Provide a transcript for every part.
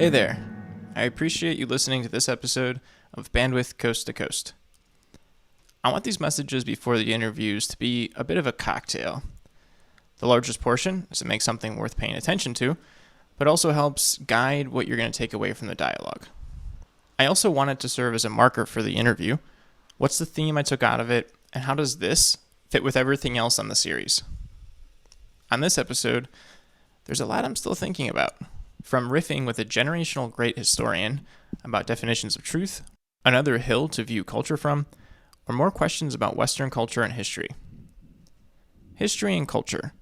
Hey there. I appreciate you listening to this episode of Bandwidth Coast to Coast. I want these messages before the interviews to be a bit of a cocktail. The largest portion is to make something worth paying attention to, but also helps guide what you're going to take away from the dialogue. I also want it to serve as a marker for the interview. What's the theme I took out of it, and how does this fit with everything else on the series? On this episode, there's a lot I'm still thinking about. From riffing with a generational great historian about definitions of truth, another hill to view culture from, or more questions about Western culture and history. History and culture.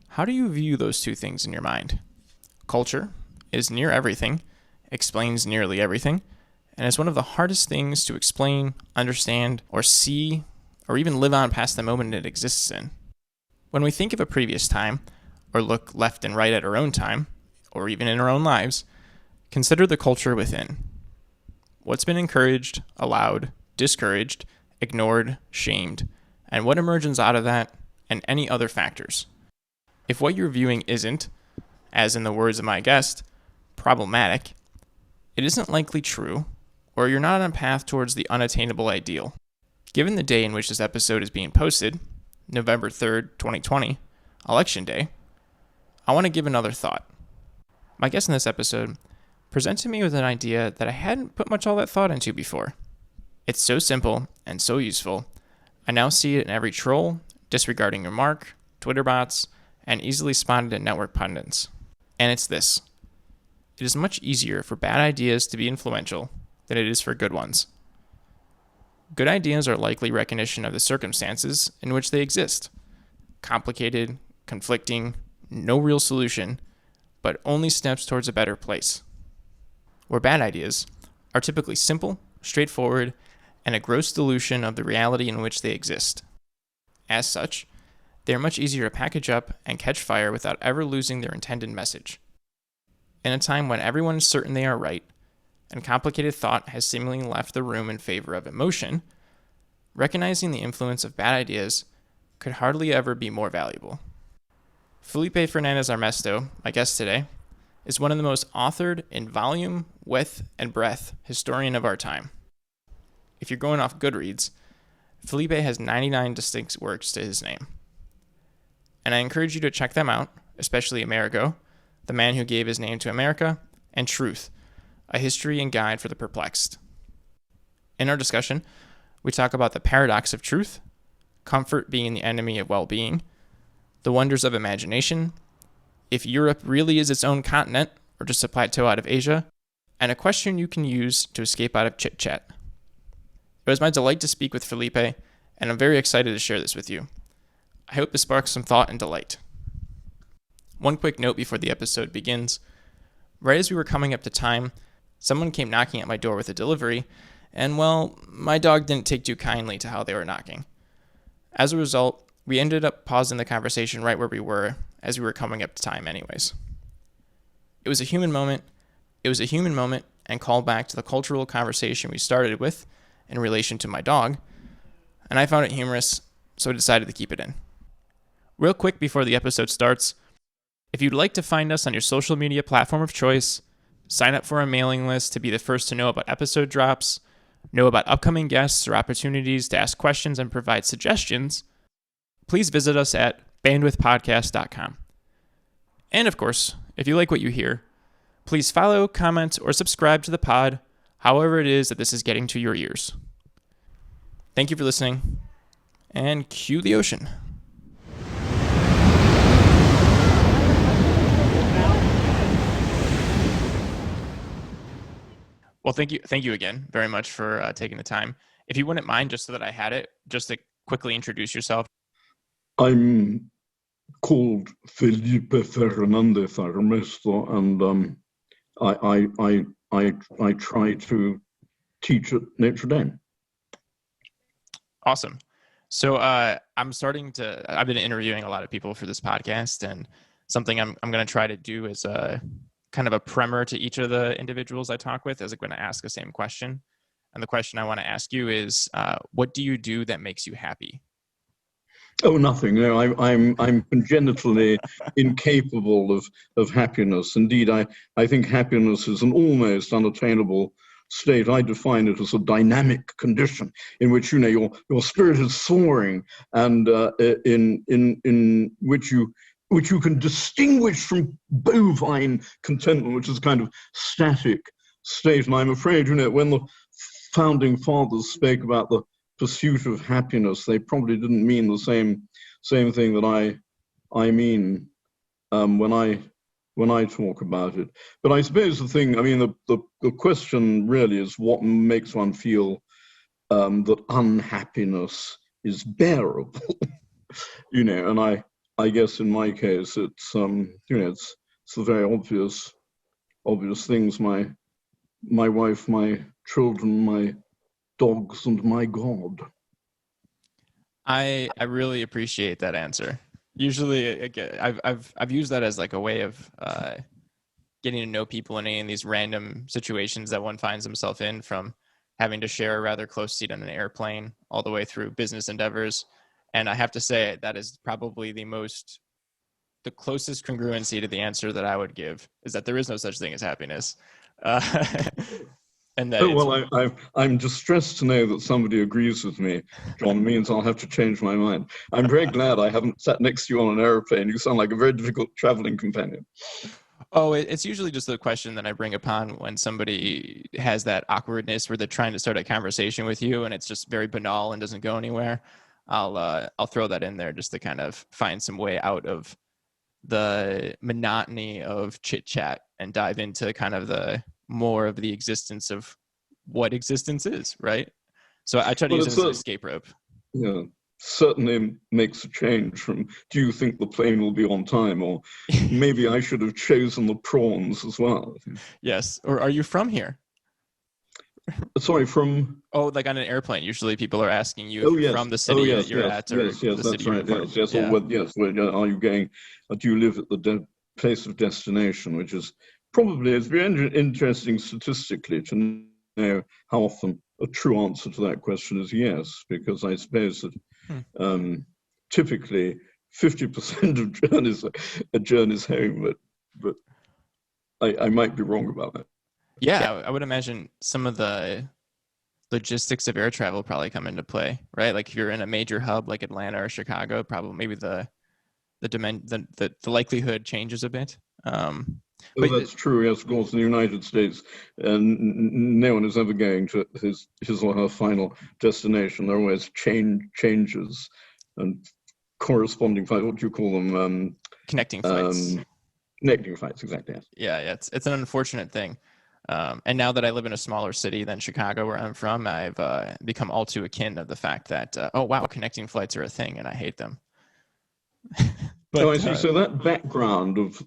How do you view those two things in your mind? Culture is near everything, explains nearly everything, and is one of the hardest things to explain, understand, or see, or even live on past the moment it exists in. When we think of a previous time, or look left and right at our own time, or even in our own lives, consider the culture within. What's been encouraged, allowed, discouraged, ignored, shamed, and what emerges out of that, and any other factors. If what you're viewing isn't, as in the words of my guest, problematic, it isn't likely true, or you're not on a path towards the unattainable ideal. Given the day in which this episode is being posted, November 3rd, 2020, Election Day, I want to give another thought. My guest in this episode presented me with an idea that I hadn't put much all that thought into before. It's so simple and so useful. I now see it in every troll, disregarding remark, Twitter bots, and easily spotted in network pundits. And it's this. It is much easier for bad ideas to be influential than it is for good ones. Good ideas are likely recognition of the circumstances in which they exist. Complicated, conflicting, no real solution, but only steps towards a better place. Where bad ideas are typically simple, straightforward, and a gross dilution of the reality in which they exist. As such, they are much easier to package up and catch fire without ever losing their intended message. In a time when everyone is certain they are right, and complicated thought has seemingly left the room in favor of emotion, recognizing the influence of bad ideas could hardly ever be more valuable. Felipe Fernández-Armesto, my guest today, is one of the most authored in volume, width, and breadth historian of our time. If you're going off Goodreads, Felipe has 99 distinct works to his name. And I encourage you to check them out, especially Amerigo, the man who gave his name to America, and Truth, a history and guide for the perplexed. In our discussion, we talk about the paradox of truth, comfort being the enemy of well-being, the wonders of imagination, if Europe really is its own continent or just a plateau out of Asia, and a question you can use to escape out of chit-chat. It was my delight to speak with Felipe, and I'm very excited to share this with you. I hope this sparks some thought and delight. One quick note before the episode begins. Right as we were coming up to time, someone came knocking at my door with a delivery, and well, my dog didn't take too kindly to how they were knocking. As a result, we ended up pausing the conversation right where we were as we were coming up to time anyways. It was a human moment and called back to the cultural conversation we started with in relation to my dog, and I found it humorous, so I decided to keep it in. Real quick before the episode starts, if you'd like to find us on your social media platform of choice, sign up for our mailing list to be the first to know about episode drops, know about upcoming guests or opportunities to ask questions and provide suggestions, please visit us at bandwidthpodcast.com. And of course, if you like what you hear, please follow, comment, or subscribe to the pod, however it is that this is getting to your ears. Thank you for listening, and cue the ocean. Well, thank you again very much for taking the time. If you wouldn't mind, just so that I had it, just to quickly introduce yourself. I'm called Felipe Fernández-Armesto, and I try to teach at Notre Dame. Awesome. So I've been interviewing a lot of people for this podcast, and something I'm going to try to do is kind of a primer to each of the individuals I talk with, as I'm going to ask the same question. And the question I want to ask you is, what do you do that makes you happy? Oh, nothing. No, I'm congenitally incapable of happiness. Indeed, I think happiness is an almost unattainable state. I define it as a dynamic condition in which your spirit is soaring, and in which you can distinguish from bovine contentment, which is a kind of static state. And I'm afraid, when the founding fathers spoke about the pursuit of happiness, they probably didn't mean the same thing that I mean when I talk about it. But I suppose the question really is what makes one feel that unhappiness is bearable, and I guess in my case it's it's the very obvious things: my wife, my children, my dogs, and my God. I really appreciate that answer. Usually, again, I've used that as like a way of getting to know people in any of these random situations that one finds himself in, from having to share a rather close seat on an airplane all the way through business endeavors. And I have to say that is probably the closest congruency to the answer that I would give, is that there is no such thing as happiness. And that I'm distressed to know that somebody agrees with me. John, means I'll have to change my mind. I'm very glad I haven't sat next to you on an airplane. You sound like a very difficult traveling companion. Oh, it's usually just the question that I bring upon when somebody has that awkwardness where they're trying to start a conversation with you and it's just very banal and doesn't go anywhere. I'll throw that in there just to kind of find some way out of the monotony of chit chat and dive into kind of the more of the existence of what existence is, right? So I try to use it as an escape rope. Yeah, certainly makes a change from, do you think the plane will be on time? Or maybe I should have chosen the prawns as well. Yes. Or are you from here? Sorry, from? Oh, like on an airplane. Usually people are asking you from the city that you're at. Or yes, the that's city right. Yes. Yeah. Are you going, do you live at the place of destination, which is probably, it's very interesting statistically to know how often a true answer to that question is yes, because I suppose that typically 50% of journeys are journeys home, but I might be wrong about that. Yeah, I would imagine some of the logistics of air travel probably come into play, right? Like if you're in a major hub like Atlanta or Chicago, probably maybe the likelihood changes a bit. But that's true. Yes, of course, in the United States, no one is ever going to his or her final destination. There are always changes and corresponding flights. What do you call them? Connecting flights. Connecting flights, exactly. Yes. Yeah, it's an unfortunate thing. And now that I live in a smaller city than Chicago, where I'm from, I've become all too akin of the fact that, oh, wow, connecting flights are a thing, and I hate them. But, I see. So that background of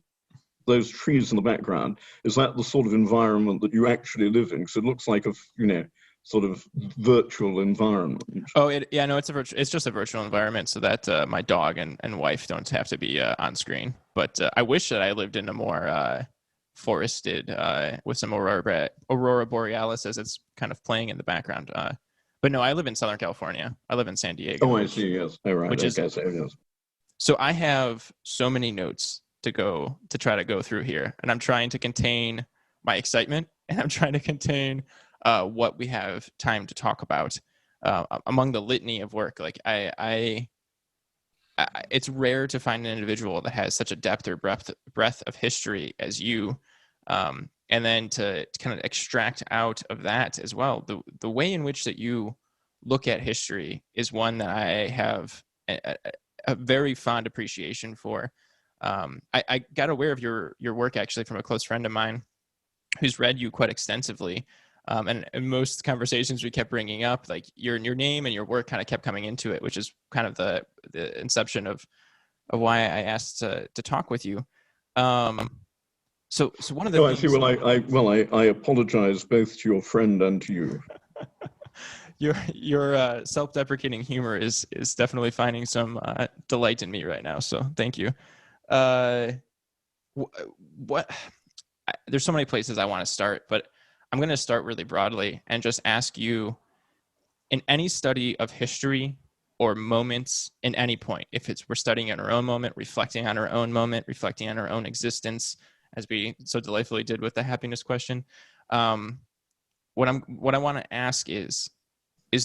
those trees in the background, is that the sort of environment that you actually live in? Because it looks like a, sort of virtual environment. Oh, it's just a virtual environment so that my dog and wife don't have to be on screen. But I wish that I lived in a more forested with some aurora borealis as it's kind of playing in the background. But no, I live in Southern California. I live in San Diego. Oh, I see. Yes. Oh, right. So I have so many notes to try to go through here, and I'm trying to contain my excitement, and I'm trying to contain what we have time to talk about among the litany of work. Like I it's rare to find an individual that has such a depth or breadth of history as you, and then to kind of extract out of that as well the way in which that you look at history is one that I have a very fond appreciation for. I got aware of your work actually from a close friend of mine who's read you quite extensively. And in most conversations we kept bringing up, like your name and your work kind of kept coming into it, which is kind of the inception of why I asked to talk with you. So one of the things. I see. Well, I apologize both to your friend and to you. Your self-deprecating humor is definitely finding some delight in me right now. So thank you. There's so many places I want to start, but I'm going to start really broadly and just ask you, in any study of history, or moments in any point. If it's we're studying in our own moment, reflecting on our own moment, reflecting on our own existence, as we so delightfully did with the happiness question. What I want to ask is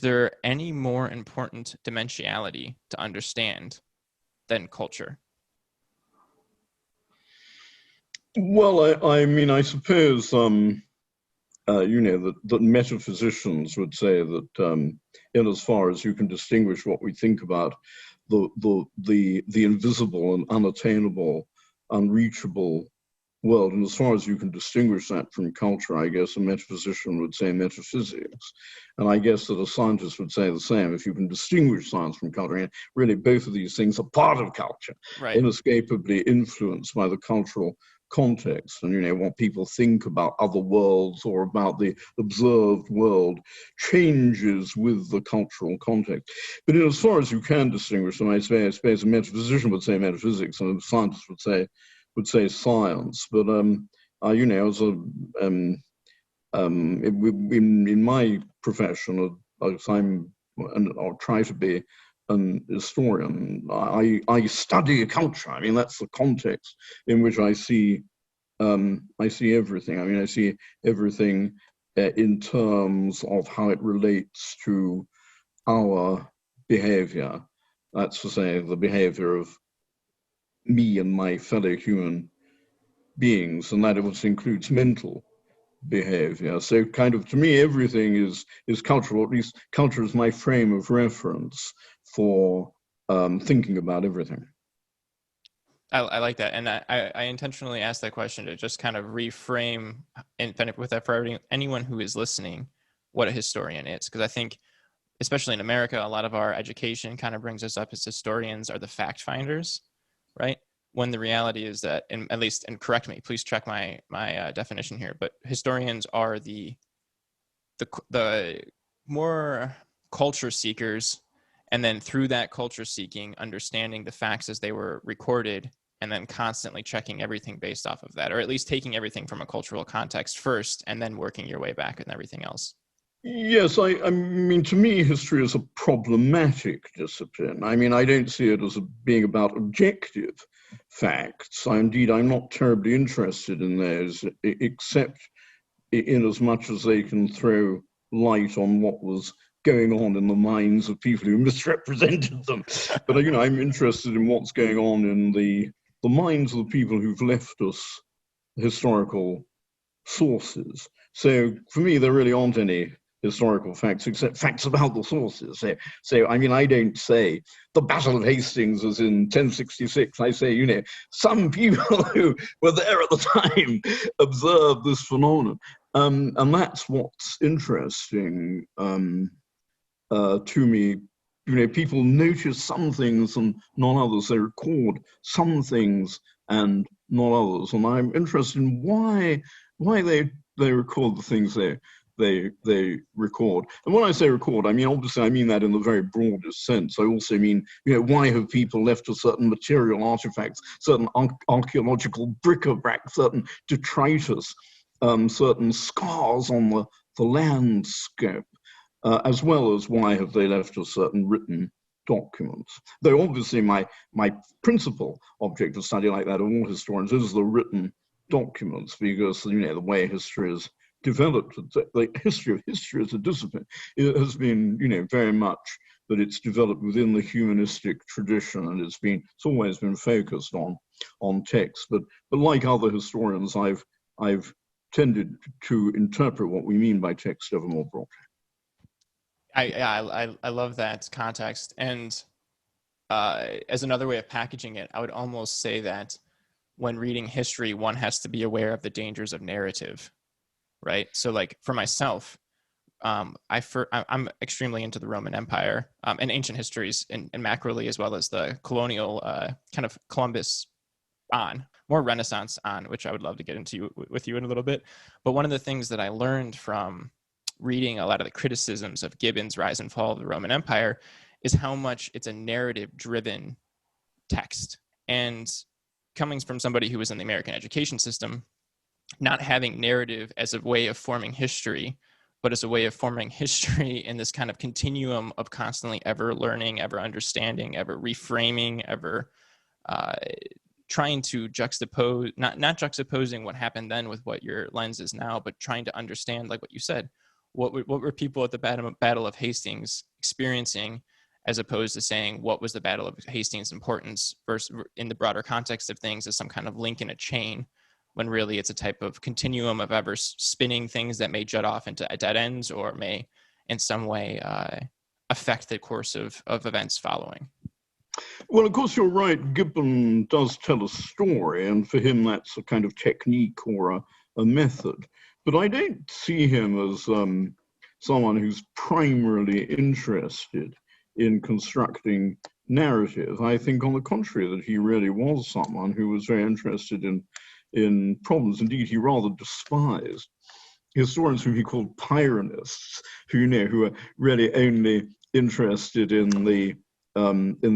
there any more important dimensionality to understand than culture? Well, I mean, I suppose that metaphysicians would say that in as far as you can distinguish what we think about the invisible and unattainable, unreachable world, and as far as you can distinguish that from culture, I guess a metaphysician would say metaphysics, and I guess that a scientist would say the same. If you can distinguish science from culture, and really both of these things are part of culture, Right. inescapably influenced by the cultural context, and what people think about other worlds or about the observed world changes with the cultural context. But as far as you can distinguish them, I suppose a metaphysician would say metaphysics, and a scientist would say science. But as a in my profession, I'll try to be an historian. I study culture. I mean, that's the context in which I see everything. I mean, I see everything in terms of how it relates to our behavior. That's to say, the behavior of me and my fellow human beings, and that also includes mental behavior. So kind of, to me, everything is cultural, or at least culture is my frame of reference for thinking about everything. I like that. And I intentionally asked that question to just kind of reframe, and with that for anyone who is listening, what a historian is. Because I think, especially in America, a lot of our education kind of brings us up as historians are the fact finders, right? When the reality is that, and correct me, please check my definition here, but historians are the more culture seekers, and then through that culture seeking, understanding the facts as they were recorded, and then constantly checking everything based off of that, or at least taking everything from a cultural context first, and then working your way back and everything else. Yes, I mean, to me, history is a problematic discipline. I mean, I don't see it as being about objective facts. I'm not terribly interested in those, except in as much as they can throw light on what was going on in the minds of people who misrepresented them. But I'm interested in what's going on in the minds of the people who've left us historical sources. So for me, there really aren't any historical facts except facts about the sources. So I mean, I don't say the Battle of Hastings was in 1066. I say, some people who were there at the time observed this phenomenon. And that's what's interesting to me. People notice some things and not others. They record some things and not others. And I'm interested in why they record the things they record. And when I say record, I mean, obviously I mean that in the very broadest sense. I also mean, why have people left us certain material artifacts, certain archaeological bric-a-brac, certain detritus, certain scars on the landscape, as well as why have they left us certain written documents. Though obviously my principal object of study, like that of all historians, is the written documents, because the way history is developed, the history of history as a discipline, it has been very much that it's developed within the humanistic tradition, and it's always been focused on text. But like other historians, I've tended to interpret what we mean by text ever more broadly. I love that context. And as another way of packaging it, I would almost say that when reading history, one has to be aware of the dangers of narrative, right? So like for myself, I'm extremely into the Roman Empire and ancient histories and macroly, as well as the colonial kind of Columbus on, more Renaissance on, which I would love to get into with you in a little bit. But one of the things that I learned from reading a lot of the criticisms of Gibbon's Rise and Fall of the Roman Empire is how much it's a narrative-driven text. And coming from somebody who was in the American education system, not having narrative as a way of forming history but as a way of forming history in this kind of continuum of constantly ever learning, ever understanding, ever reframing, ever trying to juxtapose, not juxtaposing what happened then with what your lens is now, but trying to understand, like what you said, what were people at the Battle of Hastings experiencing, as opposed to saying what was the Battle of Hastings' importance versus in the broader context of things as some kind of link in a chain, when really it's a type of continuum of ever spinning things that may jut off into dead ends or may in some way affect the course of events following. Well, of course, you're right. Gibbon does tell a story, and for him, that's a kind of technique or a method. But I don't see him as someone who's primarily interested in constructing narrative. I think, on the contrary, that he really was someone who was very interested in problems. Indeed, he rather despised historians whom he called Pyrrhonists, who are really only interested in the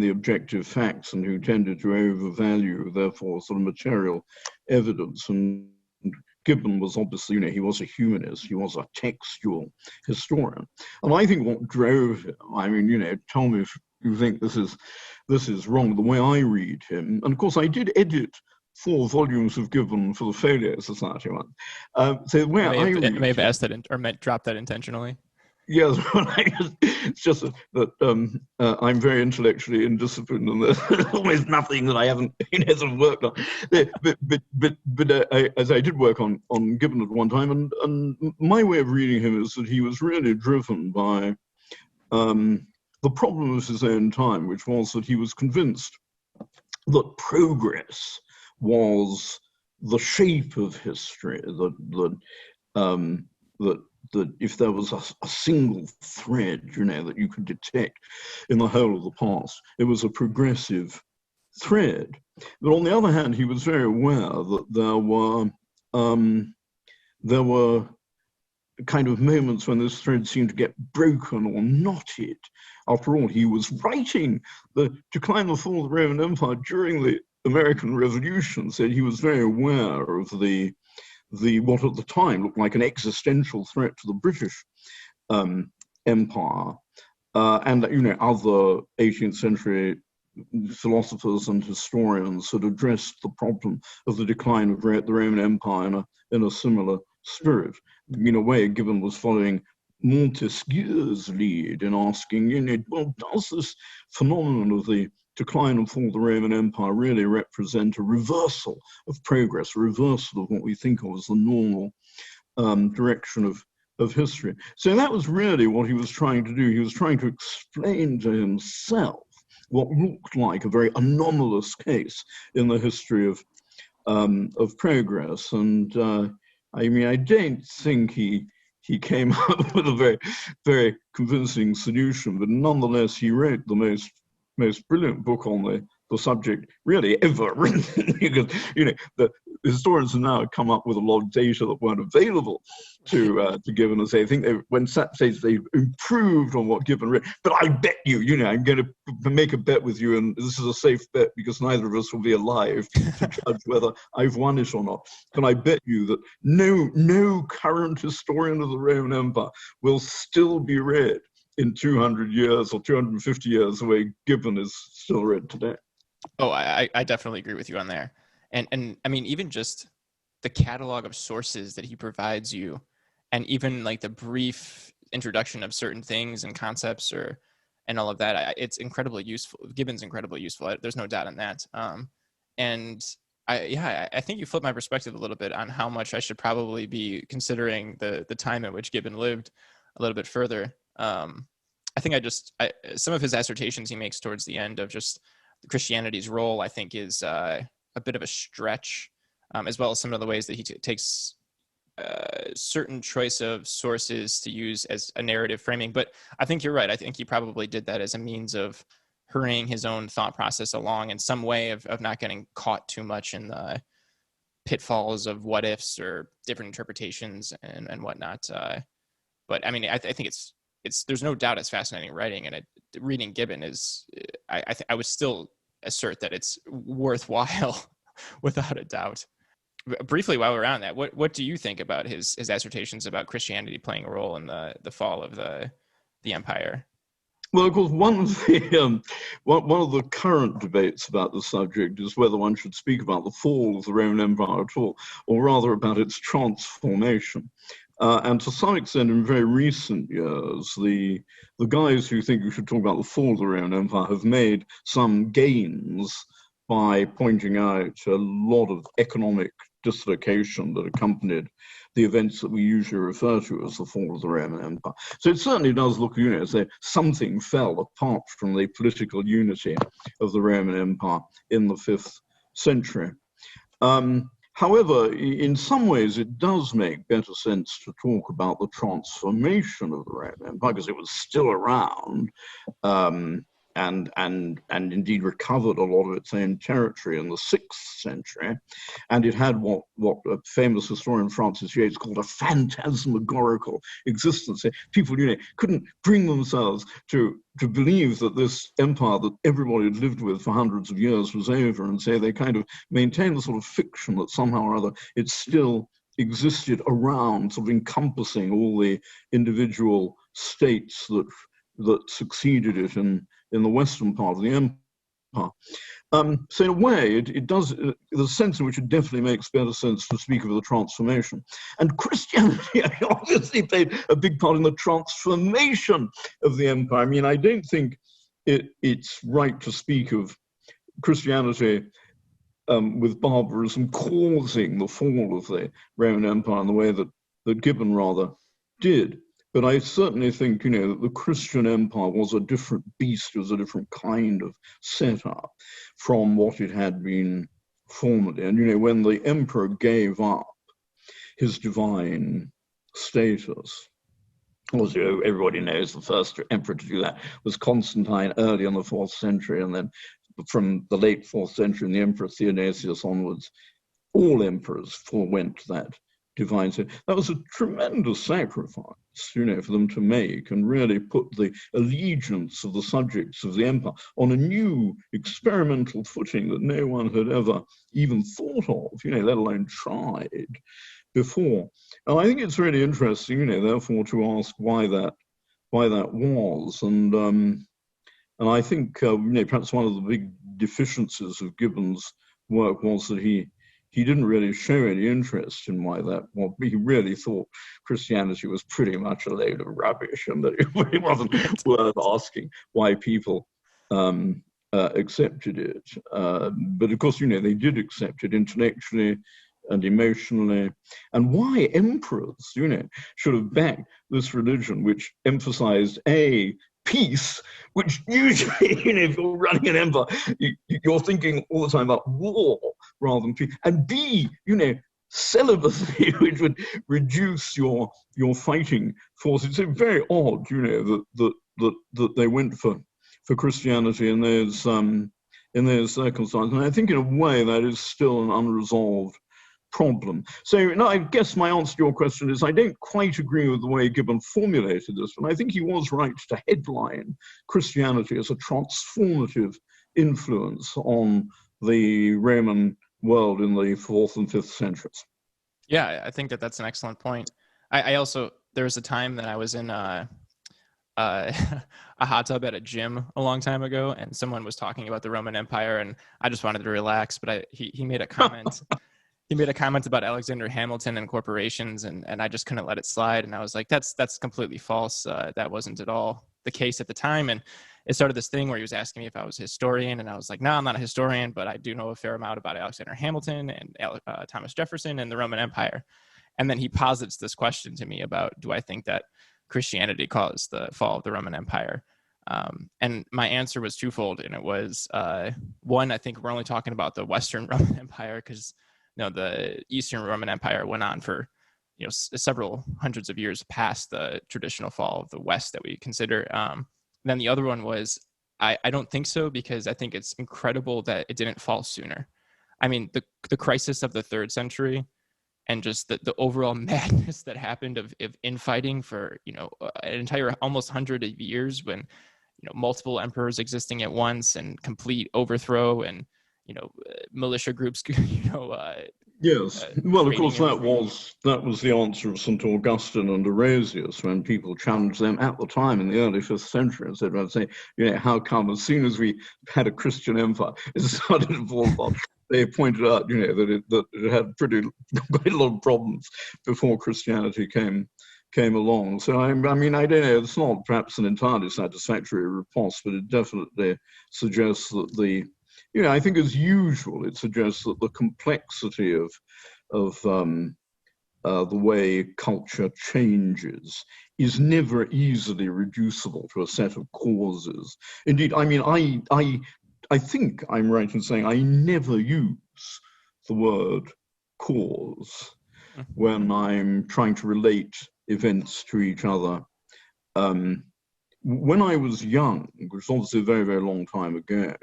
objective facts and who tended to overvalue, therefore, sort of material evidence. And Gibbon was obviously, he was a humanist, he was a textual historian. And I think what drove him, I mean, tell me if you think this is wrong, the way I read him, and of course I did edit 4 volumes of Gibbon for the Folio Society once. So the way I may have asked that or meant drop that intentionally. Yes, it's just that I'm very intellectually indisciplined, and there's almost nothing that I haven't worked on. But as I did work on Gibbon at one time, and my way of reading him is that he was really driven by the problem of his own time, which was that he was convinced that progress was the shape of history, that if there was a single thread, that you could detect in the whole of the past, it was a progressive thread. But on the other hand, he was very aware that there were kind of moments when this thread seemed to get broken or knotted. After all, he was writing The Decline and the Fall of the Roman Empire during the American Revolution, so he was very aware of the what at the time looked like an existential threat to the British Empire, and other 18th century philosophers and historians had addressed the problem of the decline of the Roman Empire in a similar spirit. In a way, Gibbon was following Montesquieu's lead in asking, well, does this phenomenon of the decline and fall of the Roman Empire really represent a reversal of progress, a reversal of what we think of as the normal direction of history? So that was really what he was trying to do. He was trying to explain to himself what looked like a very anomalous case in the history of progress. And I don't think he came up with a very, very convincing solution, but nonetheless, he wrote the most brilliant book on the subject really ever written, because the historians have now come up with a lot of data that weren't available to Gibbon, and say I think they've improved on what Gibbon wrote. But I bet you, I'm going to make a bet with you, and this is a safe bet because neither of us will be alive to judge whether I've won it or not. But I bet you that no current historian of the Roman Empire will still be read in 200 years or 250 years the way Gibbon is still read today. Oh, I definitely agree with you on there. And I mean, even just the catalog of sources that he provides you, and even like the brief introduction of certain things and concepts and all of that, it's incredibly useful. Gibbon's incredibly useful. There's no doubt in that. And I think you flipped my perspective a little bit on how much I should probably be considering the time at which Gibbon lived a little bit further. I think some of his assertions he makes towards the end of just Christianity's role, I think, is a bit of a stretch, as well as some of the ways that he takes certain choice of sources to use as a narrative framing. But I think you're right. I think he probably did that as a means of hurrying his own thought process along in some way of not getting caught too much in the pitfalls of what ifs or different interpretations and whatnot. But I mean, I think it's there's no doubt it's fascinating writing, and reading Gibbon is, I would still assert that it's worthwhile without a doubt. briefly, while we're on that, what do you think about his assertions about Christianity playing a role in the fall of the empire? Well, of course, one of the current debates about the subject is whether one should speak about the fall of the Roman Empire at all, or rather about its transformation. And to some extent, in very recent years, the guys who think we should talk about the fall of the Roman Empire have made some gains by pointing out a lot of economic dislocation that accompanied the events that we usually refer to as the fall of the Roman Empire. So it certainly does look, as though something fell apart from the political unity of the Roman Empire in the 5th century. However, in some ways, it does make better sense to talk about the transformation of the Roman Empire, because it was still around, and indeed recovered a lot of its own territory in the 6th century. And it had what a famous historian, Francis Yates, called a phantasmagorical existence. People, couldn't bring themselves to believe that this empire that everybody had lived with for hundreds of years was over, and so they kind of maintained the sort of fiction that somehow or other it still existed around, sort of encompassing all the individual states that succeeded it in the western part of the empire. So in a way, it does, there's a sense in which it definitely makes better sense to speak of the transformation. And Christianity obviously played a big part in the transformation of the empire. I mean, I don't think it's right to speak of Christianity with barbarism causing the fall of the Roman Empire in the way that Gibbon rather did. But I certainly think, that the Christian empire was a different beast, it was a different kind of setup from what it had been formerly. And, when the emperor gave up his divine status, also everybody knows the first emperor to do that was Constantine early in the 4th century, and then from the late 4th century and the Emperor Theodosius onwards, all emperors forewent that divine status. That was a tremendous sacrifice, for them to make, and really put the allegiance of the subjects of the empire on a new experimental footing that no one had ever even thought of, let alone tried before. And I think it's really interesting, therefore, to ask why that was. And I think, perhaps one of the big deficiencies of Gibbon's work was that he didn't really show any interest in why that was. He really thought Christianity was pretty much a load of rubbish, and that it really wasn't worth asking why people accepted it. But of course, they did accept it intellectually and emotionally. And why emperors, should have backed this religion, which emphasized peace, which usually, if you're running an empire, you're thinking all the time about war rather than peace. And B, celibacy, which would reduce your fighting force. It's very odd, that they went for Christianity in those circumstances. And I think in a way that is still an unresolved problem. So now I guess my answer to your question is I don't quite agree with the way Gibbon formulated this, but I think he was right to headline Christianity as a transformative influence on the Roman world in the 4th and 5th centuries. Yeah, I think that's an excellent point. I also, there was a time that I was in a hot tub at a gym a long time ago, and someone was talking about the Roman Empire, and I just wanted to relax, but he made a comment. He made a comment about Alexander Hamilton and corporations, and I just couldn't let it slide. And I was like, that's completely false. That wasn't at all the case at the time. And it started this thing where he was asking me if I was a historian, and I was like, no, I'm not a historian, but I do know a fair amount about Alexander Hamilton and Thomas Jefferson and the Roman Empire. And then he posits this question to me about, do I think that Christianity caused the fall of the Roman Empire? And my answer was twofold. And it was, one, I think we're only talking about the Western Roman Empire, because the Eastern Roman Empire went on for, several hundreds of years past the traditional fall of the West that we consider. Then the other one was, I don't think so, because I think it's incredible that it didn't fall sooner. I mean, the crisis of the 3rd century and just the overall madness that happened of infighting for, an entire almost 100 of years, when, multiple emperors existing at once and complete overthrow and, militia groups, Yes. Well, of course, training that was the answer of St. Augustine and Erasius when people challenged them at the time in the early 5th century and said, "Well, say, how come as soon as we had a Christian empire, it started to fall apart?" They pointed out, that it had quite a lot of problems before Christianity came along. So I mean, I don't know. It's not perhaps an entirely satisfactory riposte, but it definitely suggests that I think as usual, it suggests that the complexity of the way culture changes is never easily reducible to a set of causes. Indeed, I mean, I think I'm right in saying I never use the word cause when I'm trying to relate events to each other. When I was young, which was obviously a very, very long time ago,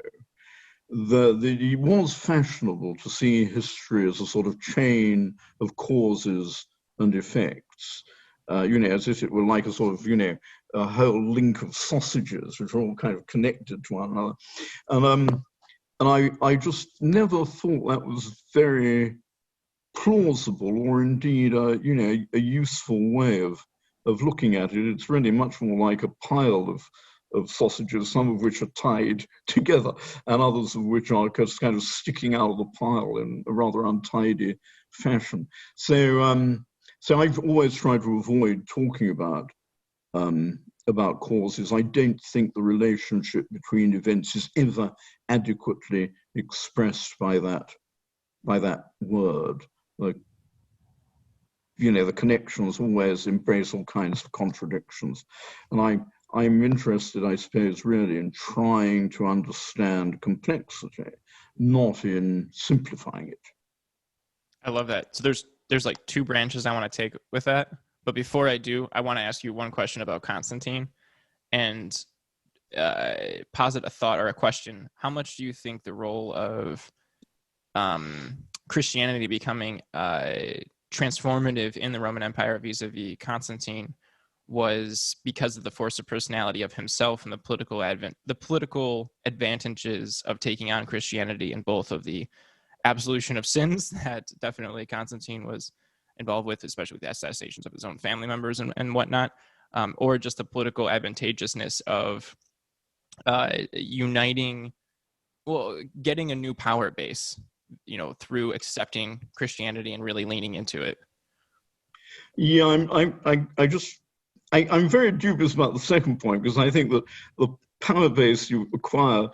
it was fashionable to see history as a sort of chain of causes and effects, as if it were like a sort of, a whole link of sausages, which are all kind of connected to one another. And I just never thought that was very plausible or indeed, a useful way of looking at it. It's really much more like a pile of sausages, some of which are tied together and others of which are just kind of sticking out of the pile in a rather untidy fashion. So I've always tried to avoid talking about causes. I don't think the relationship between events is ever adequately expressed by that word. Like, the connections always embrace all kinds of contradictions. And I'm interested, I suppose, really in trying to understand complexity, not in simplifying it. I love that. So there's like two branches I want to take with that. But before I do, I want to ask you one question about Constantine and posit a thought or a question. How much do you think the role of Christianity becoming transformative in the Roman Empire vis-a-vis Constantine was because of the force of personality of himself and the political advantages of taking on Christianity in both of the absolution of sins that definitely Constantine was involved with, especially with the assassinations of his own family members and whatnot, or just the political advantageousness of getting a new power base, through accepting Christianity and really leaning into it. Yeah, I'm very dubious about the second point, because I think that the power base you acquire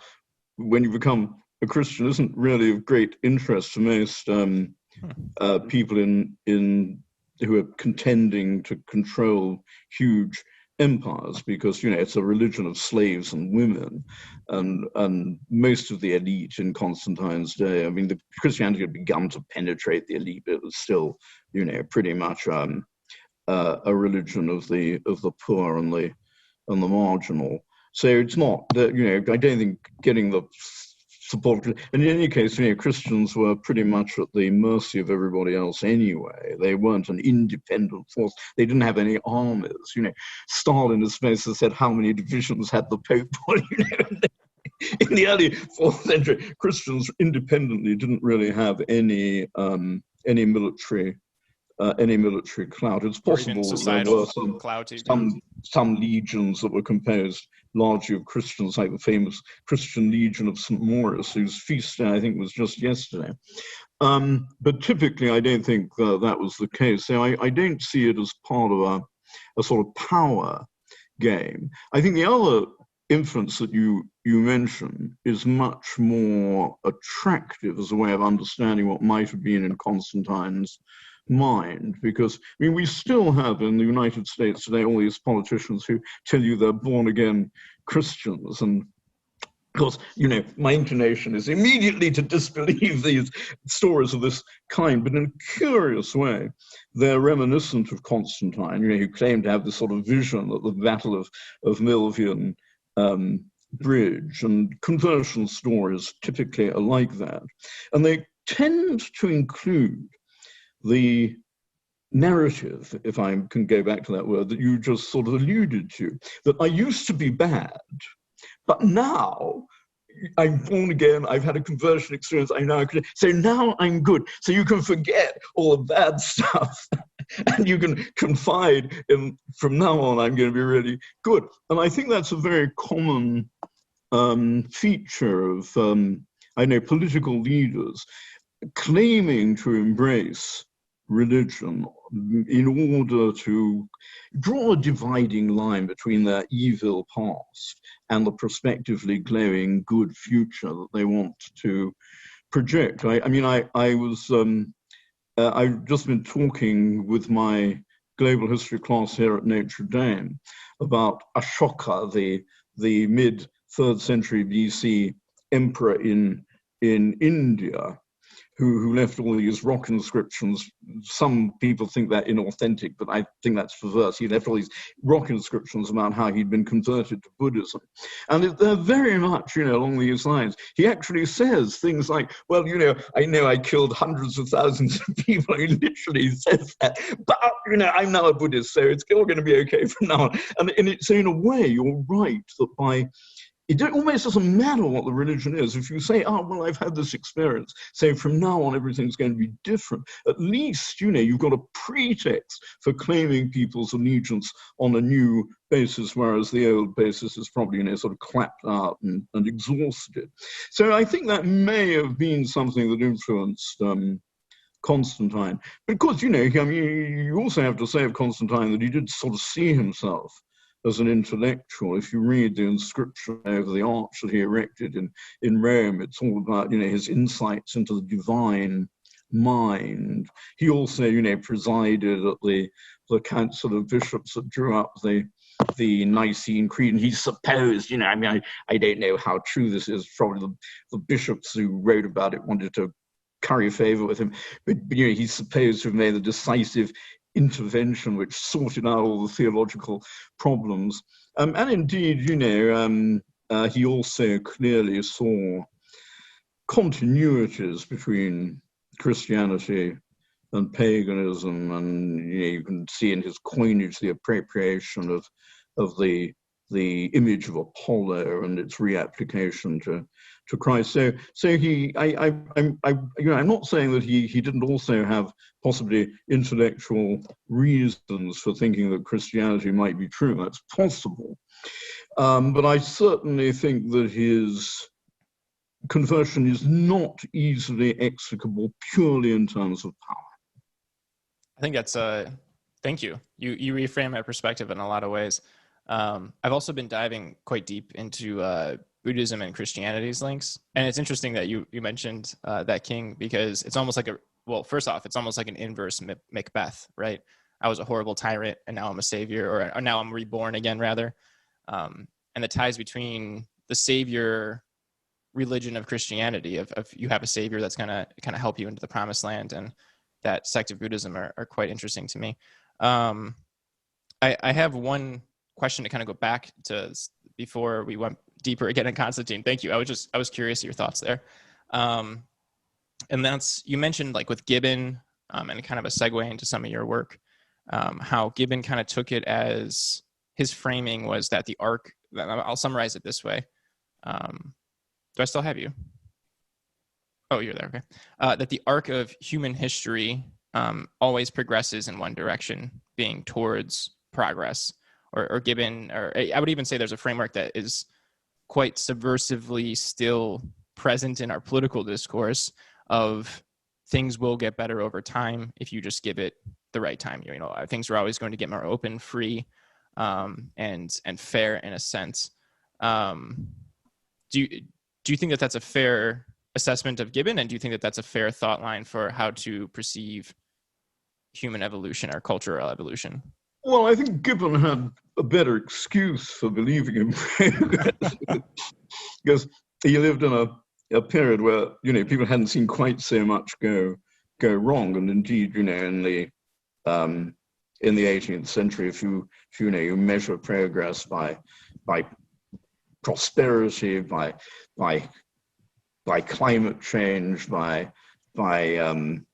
when you become a Christian isn't really of great interest to most people who are contending to control huge empires, because it's a religion of slaves and women, and most of the elite in Constantine's day. I mean, the Christianity had begun to penetrate the elite, but it was still pretty much a religion of the poor and the marginal. So it's not that I don't think getting the support. And in any case, Christians were pretty much at the mercy of everybody else anyway. They weren't an independent force. They didn't have any armies. Stalin has basically said how many divisions had the Pope. In the early 4th century, Christians independently didn't really have any military clout. It's possible that there were some legions that were composed largely of Christians, like the famous Christian Legion of St. Maurice, whose feast day I think was just yesterday. But typically, I don't think that was the case. So I don't see it as part of a sort of power game. I think the other inference that you mention is much more attractive as a way of understanding what might have been in Constantine's mind, because we still have in the United States today all these politicians who tell you they're born again Christians, and of course my inclination is immediately to disbelieve these stories of this kind, but in a curious way they're reminiscent of Constantine, who claimed to have this sort of vision at the Battle of Milvian Bridge, and conversion stories typically are like that, and they tend to include the narrative, if I can go back to that word, that you just sort of alluded to, that I used to be bad, but now, I'm born again, I've had a conversion experience, so now I'm good. So you can forget all the bad stuff and you can confide in, from now on, I'm going to be really good. And I think that's a very common feature of, I know, political leaders claiming to embrace religion in order to draw a dividing line between their evil past and the prospectively glowing good future that they want to project. I've just been talking with my global history class here at Notre Dame about Ashoka, the mid-3rd century BC emperor in India, who left all these rock inscriptions. Some people think that inauthentic, but I think that's perverse. He left all these rock inscriptions about how he'd been converted to Buddhism. And they're very much, along these lines. He actually says things like, well, I know I killed hundreds of thousands of people. He literally says that, but, I'm now a Buddhist, so it's all going to be okay from now on. And so in a way, you're right that it almost doesn't matter what the religion is. If you say, I've had this experience, so from now on everything's going to be different, at least, you've got a pretext for claiming people's allegiance on a new basis, whereas the old basis is probably, sort of clapped out and exhausted. So I think that may have been something that influenced Constantine. But of course, you also have to say of Constantine that he did sort of see himself as an intellectual. If you read the inscription over the arch that he erected in Rome, it's all about, his insights into the divine mind. He also, presided at the council of bishops that drew up the Nicene Creed, and he supposed, I don't know how true this is, probably the bishops who wrote about it wanted to curry favor with him, but he's supposed to have made the decisive intervention which sorted out all the theological problems. And indeed, he also clearly saw continuities between Christianity and paganism, and you can see in his coinage the appropriation of the image of Apollo and its reapplication to Christ. So I'm not saying that he didn't also have possibly intellectual reasons for thinking that Christianity might be true. That's possible. But I certainly think that his conversion is not easily explicable purely in terms of power. I think that's thank you. You reframe my perspective in a lot of ways. I've also been diving quite deep into Buddhism and Christianity's links. And it's interesting that you mentioned that king, because it's almost like first off, it's almost like an inverse Macbeth, right? I was a horrible tyrant and now I'm a savior, or now I'm reborn again, rather. And the ties between the savior religion of Christianity, of you have a savior that's going to kind of help you into the promised land, and that sect of Buddhism are quite interesting to me. I have one question to kind of go back to before we went deeper again in Constantine. Thank you. I was curious of your thoughts there. And that's, you mentioned like with Gibbon, and kind of a segue into some of your work, how Gibbon kind of took it as his framing was that the arc, I'll summarize it this way. Do I still have you? Oh, you're there. Okay. That the arc of human history always progresses in one direction, being towards progress. Or Gibbon, or I would even say there's a framework that is quite subversively still present in our political discourse of things will get better over time if you just give it the right time. Things are always going to get more open, free, and fair in a sense. Do you think that that's a fair assessment of Gibbon, and do you think that that's a fair thought line for how to perceive human evolution or cultural evolution? Well, I think Gibbon had a better excuse for believing in progress because he lived in a period where people hadn't seen quite so much go wrong, and indeed in the 18th century, if you measure progress by prosperity, by climate change, by the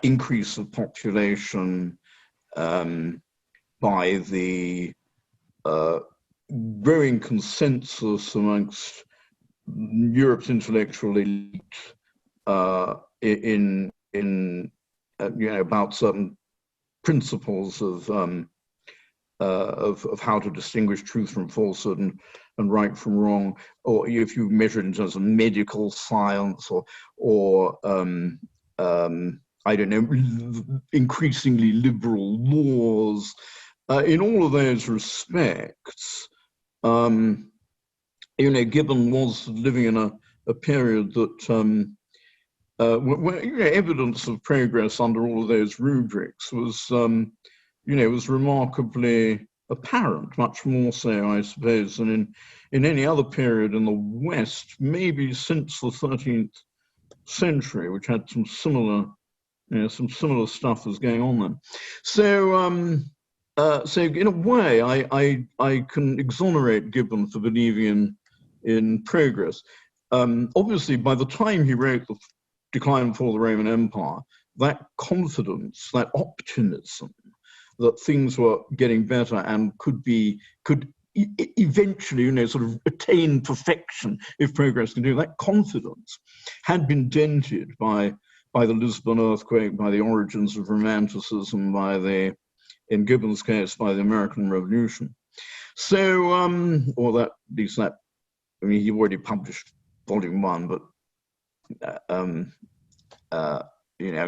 increase of population, by the growing consensus amongst Europe's intellectual elite about certain principles of how to distinguish truth from falsehood and right from wrong, or if you measure it in terms of medical science or I don't know, increasingly liberal laws. In all of those respects, Gibbon was living in a period that where evidence of progress under all of those rubrics was, was remarkably apparent, much more so, I suppose, than in any other period in the West, maybe since the 13th century, which had some similar stuff was going on then. So, so in a way, I can exonerate Gibbon for believing in progress. Obviously, by the time he wrote The Decline and Fall of the Roman Empire, that confidence, that optimism that things were getting better and could eventually, sort of attain perfection if progress can do, that confidence had been dented by the Lisbon earthquake, by the origins of Romanticism, in Gibbon's case, by the American Revolution. So, or that, at least that, I mean, he already published volume 1, but,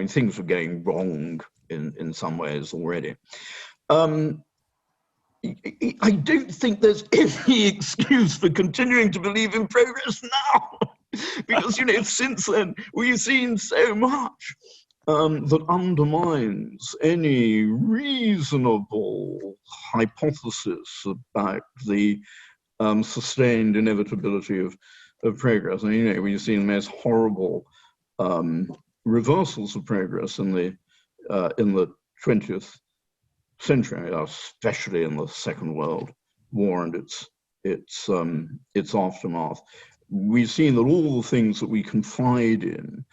things were getting wrong in some ways already. I don't think there's any excuse for continuing to believe in progress now, because, since then, we've seen so much that undermines any reasonable hypothesis about the sustained inevitability of progress. And, we've seen the most horrible reversals of progress in the 20th century, especially in the Second World War and its aftermath. We've seen that all the things that we confide in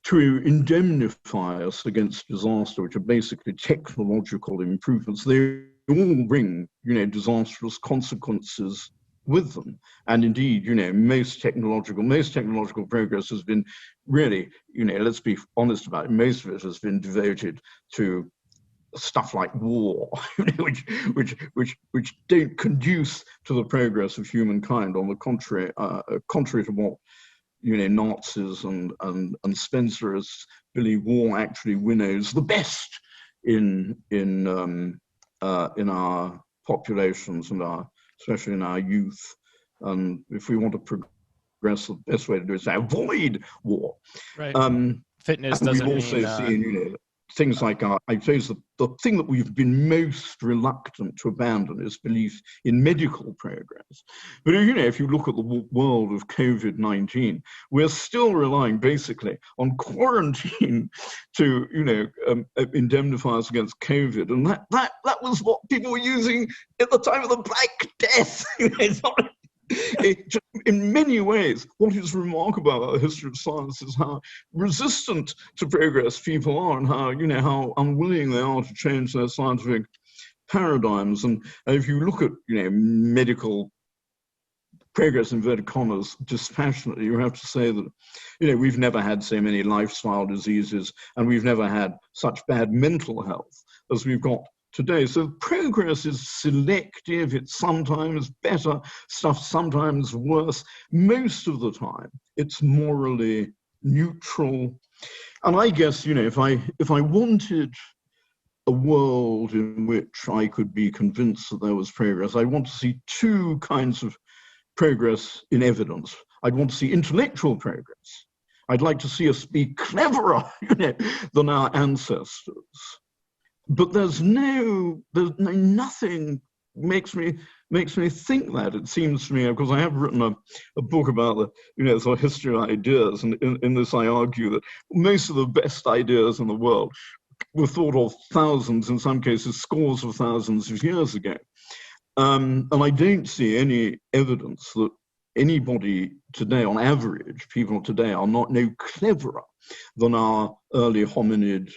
to indemnify us against disaster, which are basically technological improvements, they all bring, disastrous consequences with them. And indeed, most technological progress has been really, let's be honest about it, most of it has been devoted to stuff like war, which don't conduce to the progress of humankind. On the contrary, contrary to what Nazis and Spencerists believe, war actually winnows the best in our populations and especially in our youth. And if we want to progress, the best way to do it is to avoid war. Right. Fitness doesn't mean. We've also seen, things like I suppose the thing that we've been most reluctant to abandon is belief in medical progress. But if you look at the world of COVID-19, we're still relying basically on quarantine to indemnify us against COVID, and that was what people were using at the time of the Black Death. In many ways, what is remarkable about the history of science is how resistant to progress people are, and how unwilling they are to change their scientific paradigms. And if you look at medical progress, inverted commas, dispassionately, you have to say that we've never had so many lifestyle diseases, and we've never had such bad mental health as we've got today. So progress is selective. It's sometimes better stuff, sometimes worse. Most of the time, it's morally neutral. And I guess, if I wanted a world in which I could be convinced that there was progress, I want to see two kinds of progress in evidence. I'd want to see intellectual progress. I'd like to see us be cleverer, than our ancestors. But there's nothing makes me think that. It seems to me, because I have written a book about the sort of history of ideas, and in this I argue that most of the best ideas in the world were thought of thousands, in some cases scores of thousands of years ago. And I don't see any evidence that anybody today, on average, people today are no cleverer than our early hominid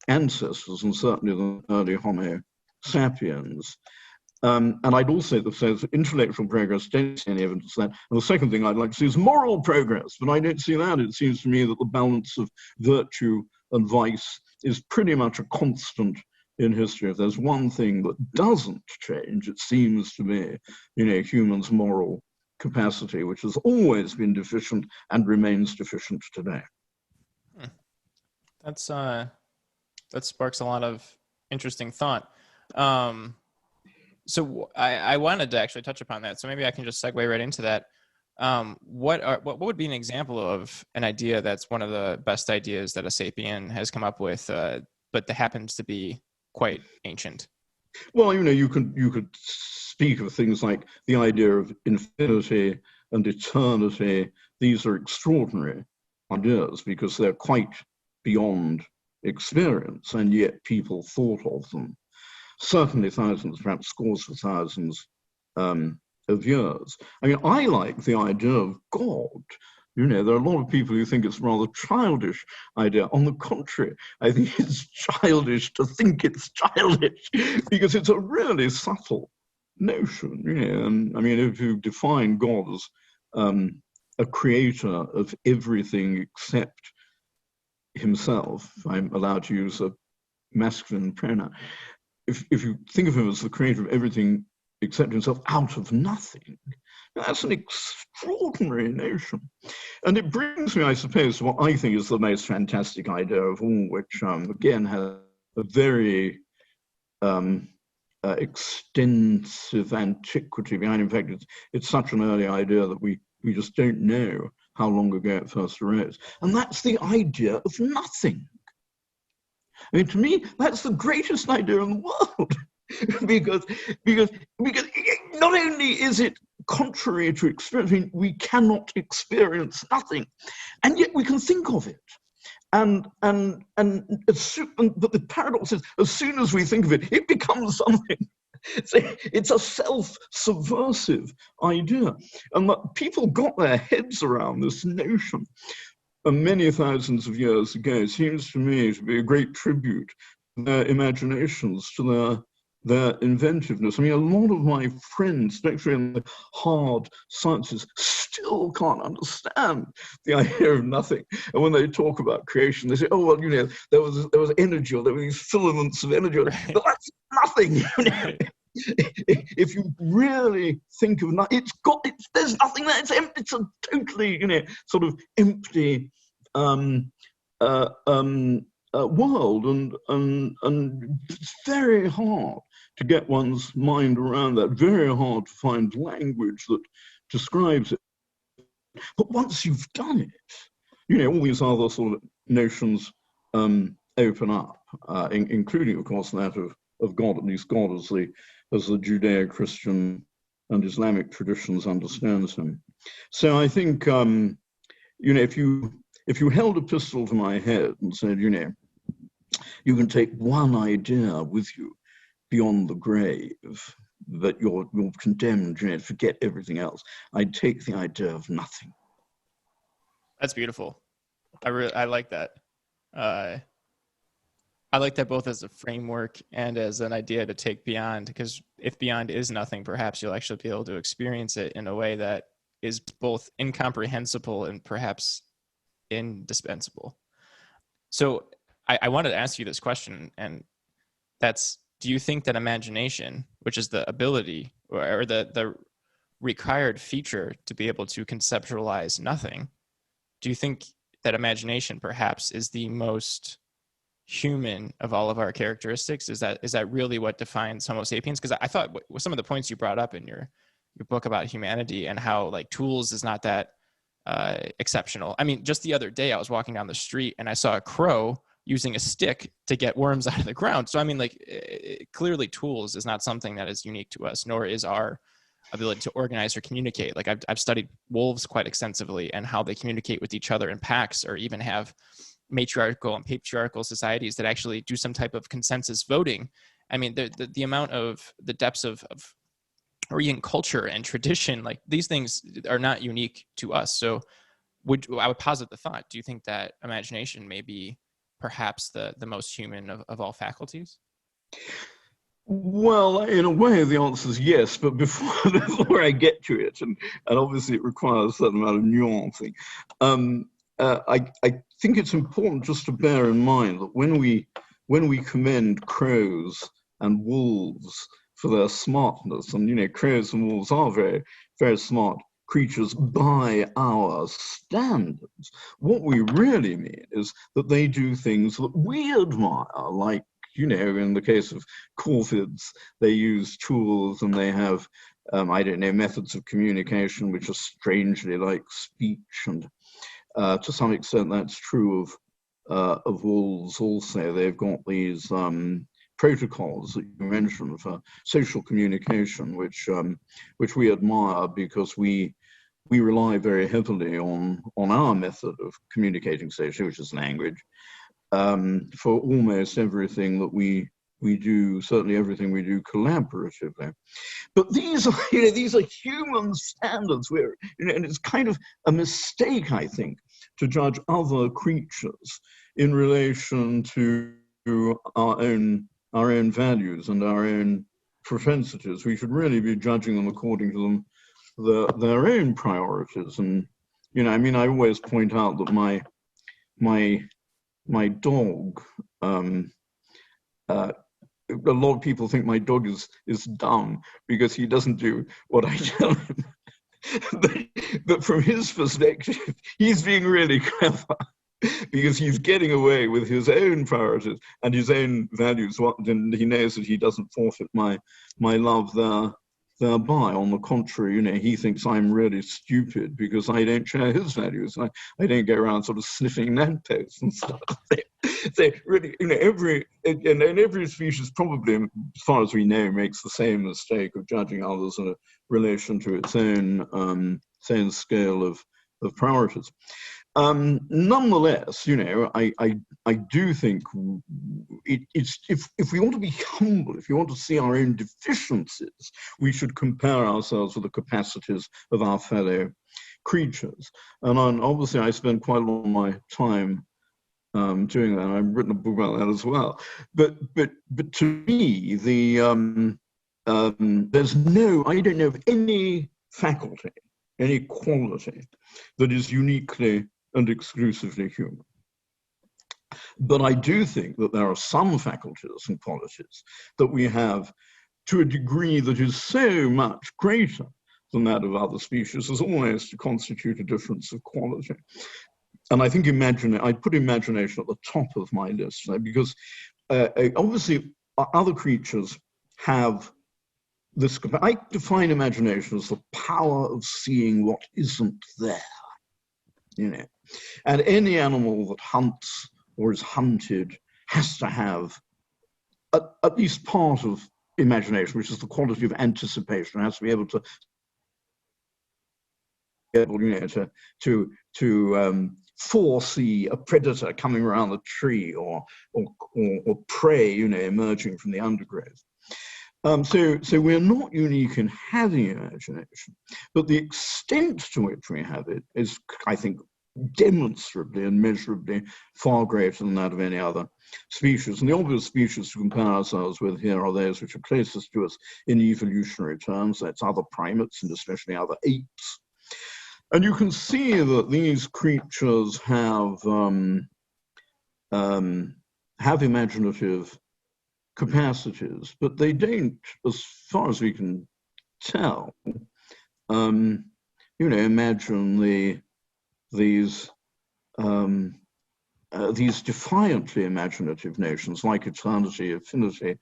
ancestors, and certainly the early Homo sapiens. And I'd also say that intellectual progress, don't see any evidence of that. And the second thing I'd like to see is moral progress, but I don't see that. It seems to me that the balance of virtue and vice is pretty much a constant in history. If there's one thing that doesn't change, it seems to me, humans' moral capacity, which has always been deficient and remains deficient today. That sparks a lot of interesting thought. So I wanted to actually touch upon that. So maybe I can just segue right into that. What would be an example of an idea that's one of the best ideas that a sapien has come up with, but that happens to be quite ancient? Well, you could speak of things like the idea of infinity and eternity. These are extraordinary ideas because they're quite beyond experience, and yet people thought of them. Certainly thousands, perhaps scores of thousands of years. I mean, I like the idea of God. There are a lot of people who think it's a rather childish idea. On the contrary, I think it's childish to think it's childish because it's a really subtle notion. And I mean, if you define God as a creator of everything except himself, if I'm allowed to use a masculine pronoun, if you think of him as the creator of everything except himself out of nothing, that's an extraordinary notion. And it brings me, I suppose, to what I think is the most fantastic idea of all, which again has a very extensive antiquity behind. In fact, it's such an early idea that we just don't know how long ago it first arose. And that's the idea of nothing. I mean, to me, that's the greatest idea in the world. because not only is it contrary to experience, I mean, we cannot experience nothing, and yet we can think of it. But the paradox is, as soon as we think of it, it becomes something. So it's a self-subversive idea, and that people got their heads around this notion many thousands of years ago seems to me to be a great tribute to their imaginations, to their inventiveness. I mean, a lot of my friends, especially in the hard sciences, still can't understand the idea of nothing. And when they talk about creation, they say, "Oh, well, there was energy, or there were these filaments of energy." Right. But that's nothing. If you really think of nothing, there's nothing there. It's empty. It's a totally, sort of empty world, and it's very hard to get one's mind around that. Very hard to find language that describes it. But once you've done it, all these other sort of notions open up, including, of course, that of God, at least God as the Judeo-Christian and Islamic traditions understands him. So I think, if you held a pistol to my head and said, you can take one idea with you beyond the grave, that you're condemned, to forget everything else, I'd take the idea of nothing. That's beautiful. I like that. I like that both as a framework and as an idea to take beyond, because if beyond is nothing, perhaps you'll actually be able to experience it in a way that is both incomprehensible and perhaps indispensable. So I wanted to ask you this question, and that's, do you think that imagination, which is the ability or the required feature to be able to conceptualize nothing, do you think that imagination perhaps is the most human of all of our characteristics? Is that really what defines Homo sapiens? Because I thought with some of the points you brought up in your book about humanity and how like tools is not that exceptional. I mean, just the other day I was walking down the street and I saw a crow using a stick to get worms out of the ground. So I mean, like clearly tools is not something that is unique to us, nor is our ability to organize or communicate. Like I've studied wolves quite extensively and how they communicate with each other in packs, or even have matriarchal and patriarchal societies that actually do some type of consensus voting. I mean, the amount of the depths of or even culture and tradition, like these things are not unique to us. So I would posit the thought, do you think that imagination may be perhaps the most human of all faculties? Well, in a way, the answer is yes, but before I get to it, and obviously it requires a certain amount of nuancing, I think it's important just to bear in mind that when we commend crows and wolves for their smartness, and crows and wolves are very, very smart creatures by our standards, what we really mean is that they do things that we admire, like, in the case of corvids, they use tools and they have, I don't know, methods of communication which are strangely like speech. And to some extent, that's true of wolves also. They've got these protocols that you mentioned for social communication, which we admire because we rely very heavily on our method of communicating socially, which is language. For almost everything that we do, certainly everything we do collaboratively. But these are human standards, and it's kind of a mistake, I think, to judge other creatures in relation to our own values and our own propensities. We should really be judging them according to their own priorities. And I always point out that my dog, a lot of people think my dog is dumb because he doesn't do what I tell him. But from his perspective, he's being really clever because he's getting away with his own priorities and his own values, and he knows that he doesn't forfeit my love thereby. On the contrary, he thinks I'm really stupid because I don't share his values. I don't go around sort of sniffing lampposts and stuff. So really, every species probably, as far as we know, makes the same mistake of judging others in relation to its own scale of priorities. Nonetheless, I do think it's if we want to be humble, if we want to see our own deficiencies, we should compare ourselves with the capacities of our fellow creatures. And obviously, I spend quite a lot of my time doing that. I've written a book about that as well. But to me, I don't know of any faculty, any quality that is uniquely and exclusively human. But I do think that there are some faculties and qualities that we have to a degree that is so much greater than that of other species as almost to constitute a difference of quality. And I think I'd put imagination at the top of my list, because obviously other creatures have this. I define imagination as the power of seeing what isn't there. And any animal that hunts or is hunted has to have at least part of imagination, which is the quality of anticipation. It has to be able to foresee a predator coming around the tree or prey, emerging from the undergrowth. So we're not unique in having imagination, but the extent to which we have it is, I think, demonstrably and measurably far greater than that of any other species. And the obvious species to compare ourselves with here are those which are closest to us in evolutionary terms. That's other primates and especially other apes. And you can see that these creatures have imaginative capacities, but they don't, as far as we can tell, imagine these defiantly imaginative notions like eternity, affinity,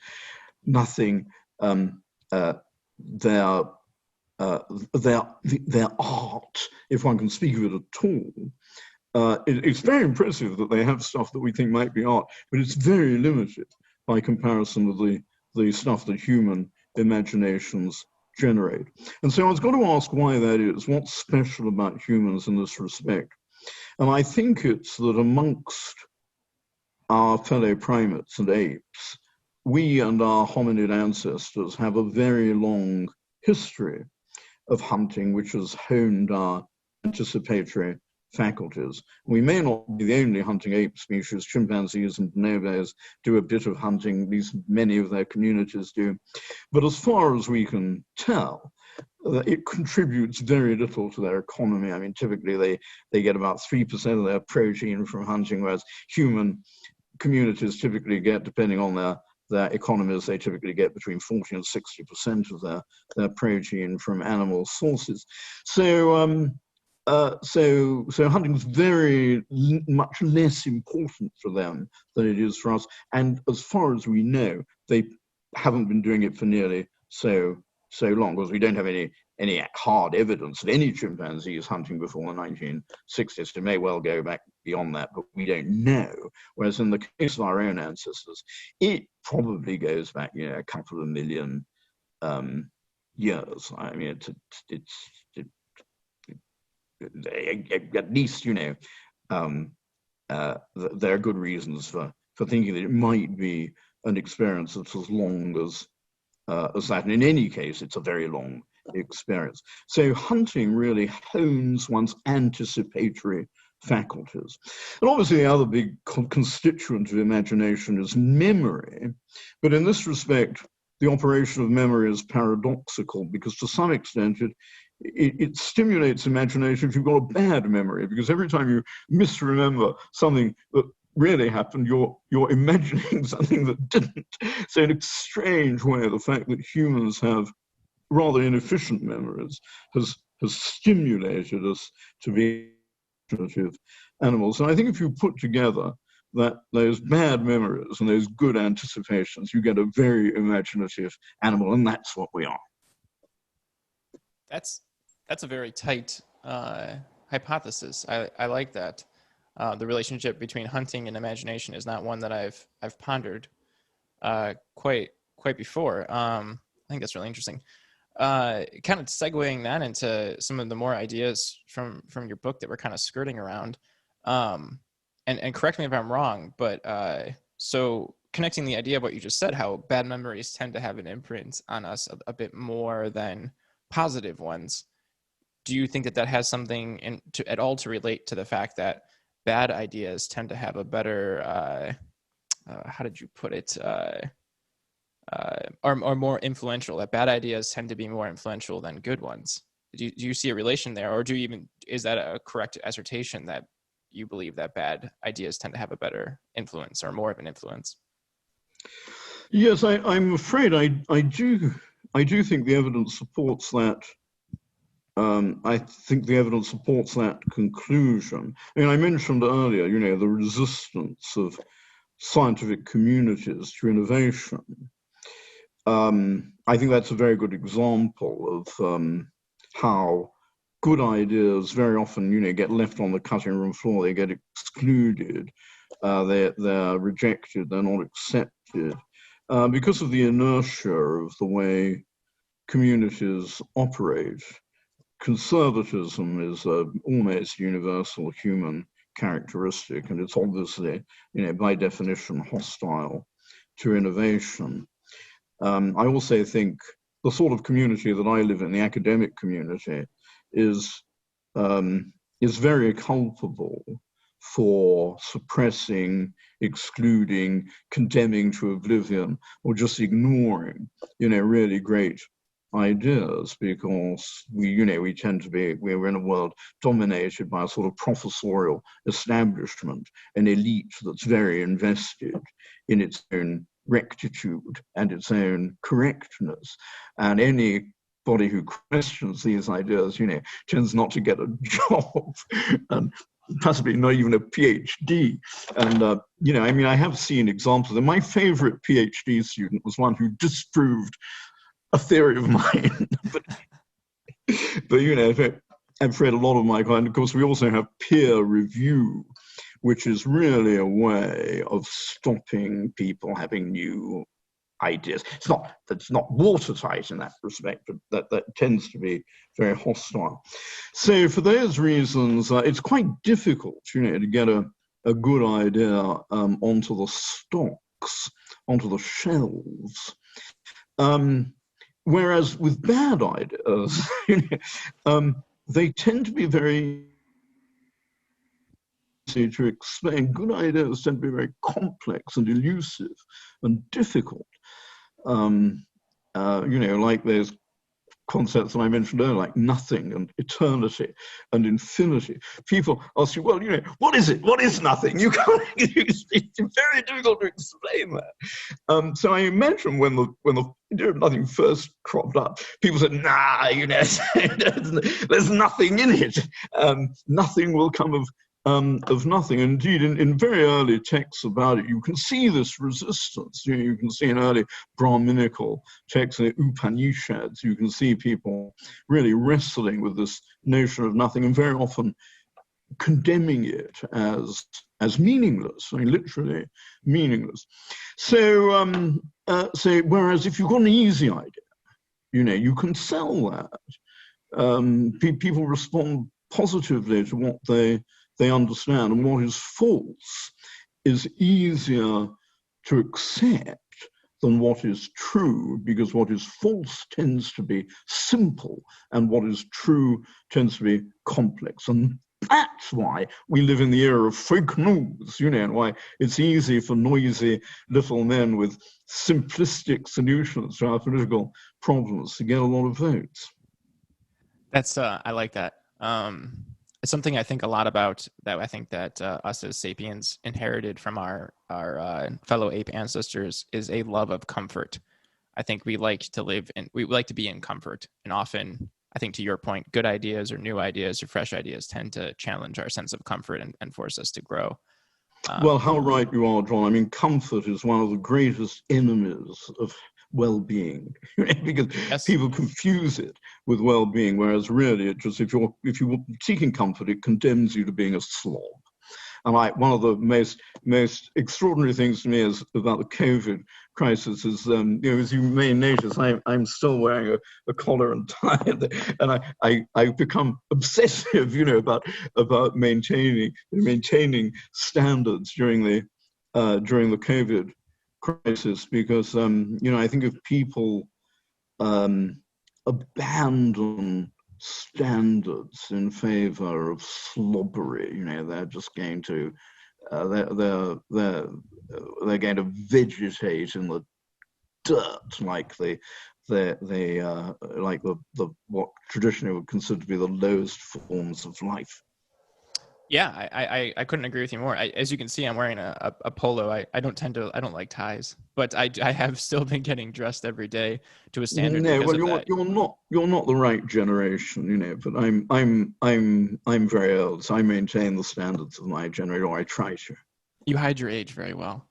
nothing. Their art, if one can speak of it at all, it's very impressive that they have stuff that we think might be art, but it's very limited by comparison with the stuff that human imaginations generate. And so I was going to ask why that is. What's special about humans in this respect? And I think it's that amongst our fellow primates and apes, we and our hominid ancestors have a very long history of hunting, which has honed our anticipatory faculties. We may not be the only hunting ape species. Chimpanzees and bonobos do a bit of hunting, at least many of their communities do. But as far as we can tell, it contributes very little to their economy. I mean, typically they get about 3% of their protein from hunting, whereas human communities typically get, depending on their economies, they typically get between 40 and 60% of their protein from animal sources. So hunting is very much less important for them than it is for us. And as far as we know, they haven't been doing it for nearly so long, because we don't have any hard evidence that any chimpanzee is hunting before the 1960s. It may well go back beyond that, but we don't know. Whereas in the case of our own ancestors, it probably goes back, a couple of million years. I mean, at least, there are good reasons for thinking that it might be an experience that's as long as that. And in any case, it's a very long experience. So hunting really hones one's anticipatory faculties. And obviously the other big constituent of imagination is memory. But in this respect, the operation of memory is paradoxical, because to some extent it stimulates imagination if you've got a bad memory, because every time you misremember something that really happened, you're imagining something that didn't. So in a strange way, the fact that humans have rather inefficient memories has stimulated us to be imaginative animals. And I think if you put together those bad memories and those good anticipations, you get a very imaginative animal, and that's what we are. That's a very tight hypothesis. I like that. The relationship between hunting and imagination is not one that I've pondered quite before. I think that's really interesting. Kind of segueing that into some of the more ideas from your book that we're kind of skirting around. And correct me if I'm wrong, but so connecting the idea of what you just said, how bad memories tend to have an imprint on us a bit more than positive ones. Do you think that has something at all to relate to the fact that bad ideas tend to have a better, how did you put it, are more influential, that bad ideas tend to be more influential than good ones? Do you see a relation there, or is that a correct assertion that you believe that bad ideas tend to have a better influence or more of an influence? Yes, I'm afraid I do think the evidence supports that. I think the evidence supports that conclusion. I mean, I mentioned earlier, the resistance of scientific communities to innovation. I think that's a very good example of how good ideas very often, get left on the cutting room floor. They get excluded. They're rejected. They're not accepted because of the inertia of the way communities operate. Conservatism is an almost universal human characteristic, and it's obviously, by definition, hostile to innovation. I also think the sort of community that I live in, the academic community, is very culpable for suppressing, excluding, condemning to oblivion, or just ignoring, really great ideas, because we tend to be, we're in a world dominated by a sort of professorial establishment, an elite that's very invested in its own rectitude and its own correctness. And anybody who questions these ideas, tends not to get a job, and possibly not even a PhD. And, I have seen examples. And my favorite PhD student was one who disproved a theory of mine. but I've read a lot of my kind. Of course, we also have peer review, which is really a way of stopping people having new ideas. It's not watertight in that respect, but that tends to be very hostile. So for those reasons, it's quite difficult, to get a good idea onto the stocks, onto the shelves. Whereas with bad ideas, they tend to be very easy to explain. Good ideas tend to be very complex and elusive and difficult. Like those concepts that I mentioned earlier, like nothing and eternity and infinity. People ask you, well, what is it? What is nothing? You can't. It's very difficult to explain that. So I imagine when the idea of nothing first cropped up, people said, nah, there's nothing in it. Nothing will come of nothing. Indeed, in very early texts about it, you can see this resistance. You can see in early Brahminical texts, in the Upanishads, you can see people really wrestling with this notion of nothing and very often condemning it as meaningless, literally meaningless. So, whereas if you've got an easy idea, you can sell that. People respond positively to what they understand, and what is false is easier to accept than what is true, because what is false tends to be simple and what is true tends to be complex. And that's why we live in the era of fake news, and why it's easy for noisy little men with simplistic solutions to our political problems to get a lot of votes. That's I like that. It's something I think a lot about, that I think that us as sapiens inherited from our fellow ape ancestors, is a love of comfort. I think we like to be in comfort, and often, I think to your point, good ideas or new ideas or fresh ideas tend to challenge our sense of comfort and force us to grow. Well, how right you are, John. I mean, comfort is one of the greatest enemies of well-being, because yes. People confuse it with well-being, whereas really it just, if you're seeking comfort, it condemns you to being a slob. And one of the most extraordinary things to me is about the COVID crisis is, as you may notice, I'm still wearing a collar and tie, and I've become obsessive, about maintaining standards during the COVID crisis, because I think if people abandon standards in favor of slobbery, they're just going to they're going to vegetate in the dirt like what traditionally would consider to be the lowest forms of life. Yeah, I couldn't agree with you more. As you can see, I'm wearing a polo. I don't like ties, but I have still been getting dressed every day to a standard. No, well, you're not the right generation, but I'm very old, so I maintain the standards of my generation, or I try to. You hide your age very well.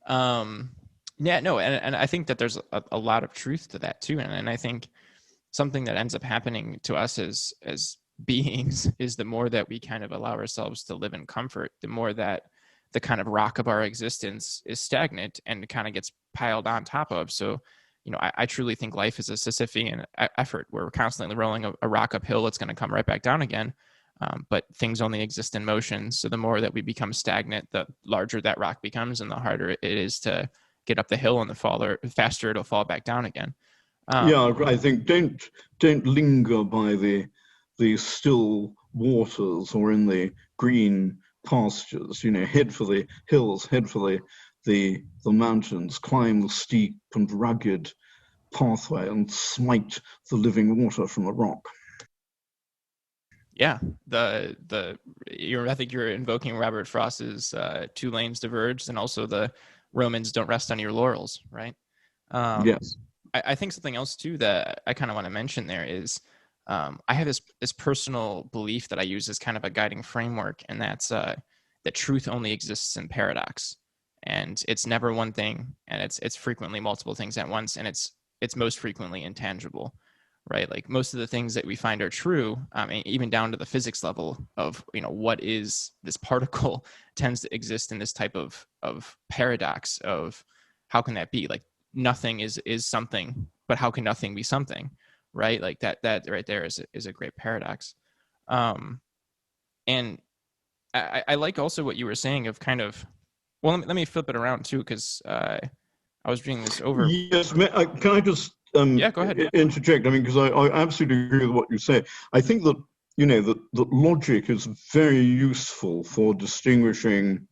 Yeah, no, and I think that there's a lot of truth to that too, and I think something that ends up happening to us as beings is the more that we kind of allow ourselves to live in comfort, the more that the kind of rock of our existence is stagnant and kind of gets piled on top of. So, I truly think life is a Sisyphean effort where we're constantly rolling a rock uphill. It's going to come right back down again. But things only exist in motion. So the more that we become stagnant, the larger that rock becomes and the harder it is to get up the hill, and the faster it'll fall back down again. I think don't linger by the still waters or in the green pastures, head for the hills, head for the mountains, climb the steep and rugged pathway and smite the living water from the rock. Yeah, I think you're invoking Robert Frost's two lanes diverged, and also the Romans don't rest on your laurels, right? Yes. I think something else too that I kind of want to mention there is, I have this personal belief that I use as kind of a guiding framework, and that's that truth only exists in paradox, and it's never one thing, and it's frequently multiple things at once, and it's most frequently intangible, right? Like most of the things that we find are true, even down to the physics level of what is this particle, tends to exist in this type of paradox of how can that be? Like nothing is something, but how can nothing be something? Right? Like that right there is a great paradox. And I like also what you were saying of kind of, well, let me flip it around too, because I was reading this over. Yes, can I just go ahead. interject? I mean, because I absolutely agree with what you say. I think that that logic is very useful for distinguishing,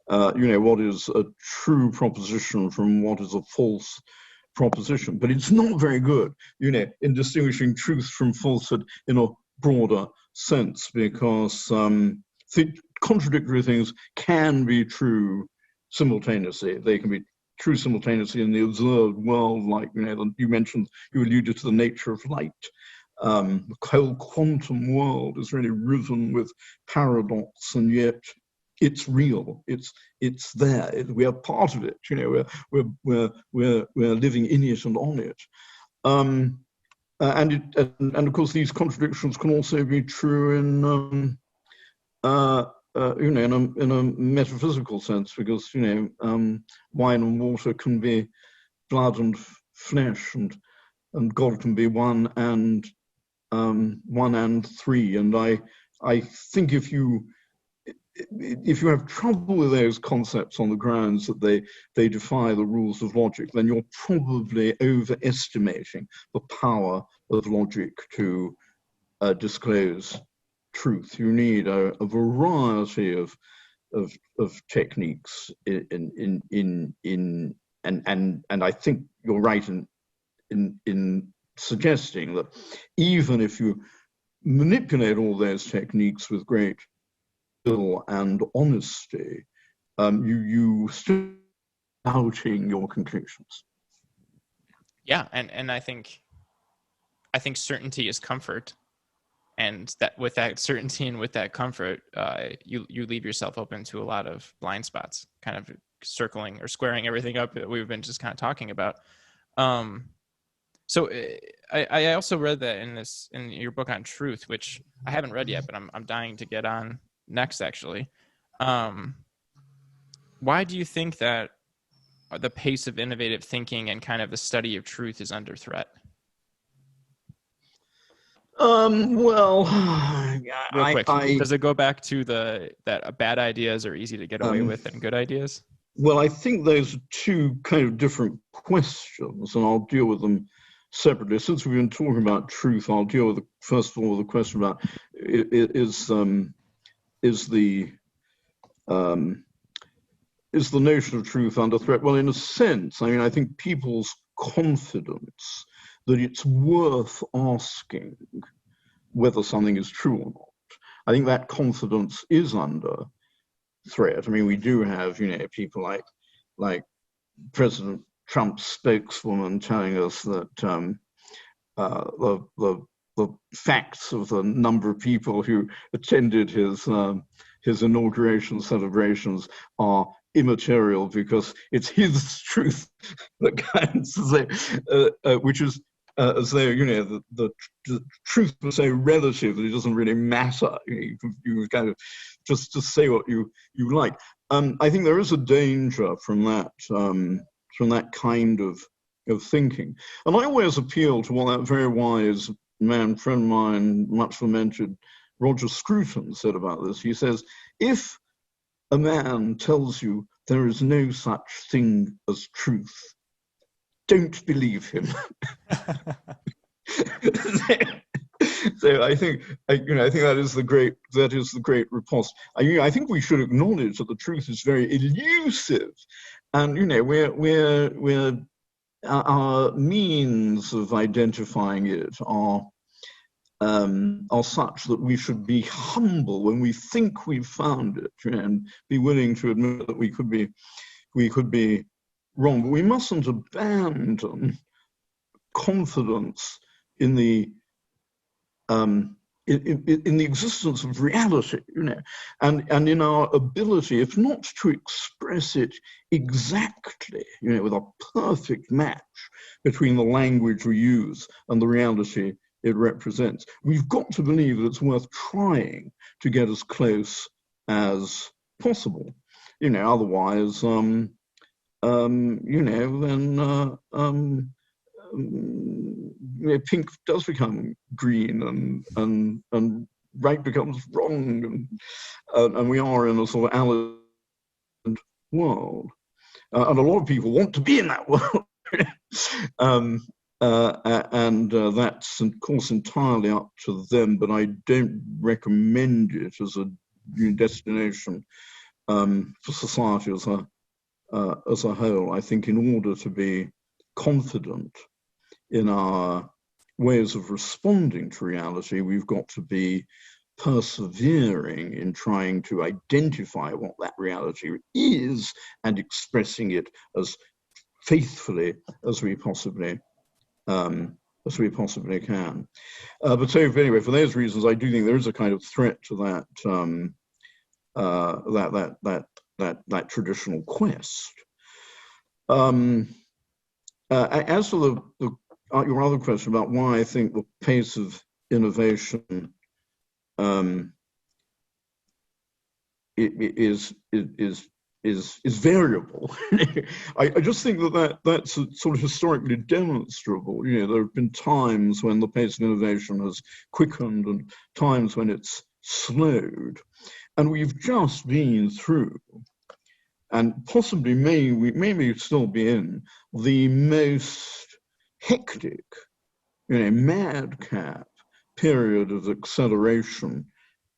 what is a true proposition from what is a false proposition. But it's not very good, in distinguishing truth from falsehood in a broader sense, because contradictory things can be true simultaneously. They can be true simultaneously in the observed world, like, you alluded to the nature of light. The whole quantum world is really riven with paradox, and yet it's real. It's there. We are part of it. We're living in it and on it. And of course, these contradictions can also be true in in a metaphysical sense, because wine and water can be blood and flesh, and God can be one and three. And I think if you have trouble with those concepts on the grounds that they defy the rules of logic, then you're probably overestimating the power of logic to disclose truth. You need a variety of techniques and I think you're right in suggesting that even if you manipulate all those techniques with great skill and honesty, you still doubting your conclusions. Yeah, and I think certainty is comfort, and that with that certainty and with that comfort, you leave yourself open to a lot of blind spots, kind of circling or squaring everything up that we've been just kind of talking about. So I also read that in your book on truth, which I haven't read yet, but I'm dying to get on next, actually. Why do you think that the pace of innovative thinking and kind of the study of truth is under threat? Well, real quick, does it go back to that bad ideas are easy to get away with and good ideas? Well, I think those are two kind of different questions, and I'll deal with them separately. Since we've been talking about truth, I'll deal with first of all the question about is the notion of truth under threat? Well, in a sense, I mean, I think people's confidence that it's worth asking whether something is true or not, I think that confidence is under threat. I mean, we do have, people like President Trump's spokeswoman telling us that the facts of the number of people who attended his inauguration celebrations are immaterial because it's his truth that counts, which is as though the truth was so relative that it doesn't really matter. You kind of just say what you like. I think there is a danger from that kind of thinking, and I always appeal to what that very wise man, friend of mine, much lamented Roger Scruton, said about this. He says, if a man tells you there is no such thing as truth, don't believe him. So I think that is the great riposte. I think we should acknowledge that the truth is very elusive, and we're our means of identifying it are such that we should be humble when we think we've found it, and be willing to admit that we could be wrong. But we mustn't abandon confidence in the existence of reality, and in our ability, if not to express it exactly, with a perfect match between the language we use and the reality it represents. We've got to believe that it's worth trying to get as close as possible. Otherwise, then pink does become green, and right becomes wrong, and we are in a sort of alien world, and a lot of people want to be in that world. and that's, of course, entirely up to them, but I don't recommend it as a destination for society as a whole. I think in order to be confident in our ways of responding to reality, we've got to be persevering in trying to identify what that reality is and expressing it as faithfully as we possibly can. But so anyway, for those reasons, I do think there is a kind of threat to that traditional quest. As for your other question about why I think the pace of innovation is variable. I just think that's sort of historically demonstrable. There have been times when the pace of innovation has quickened and times when it's slowed, and we've just been through, and possibly maybe still be in, the most hectic, madcap period of acceleration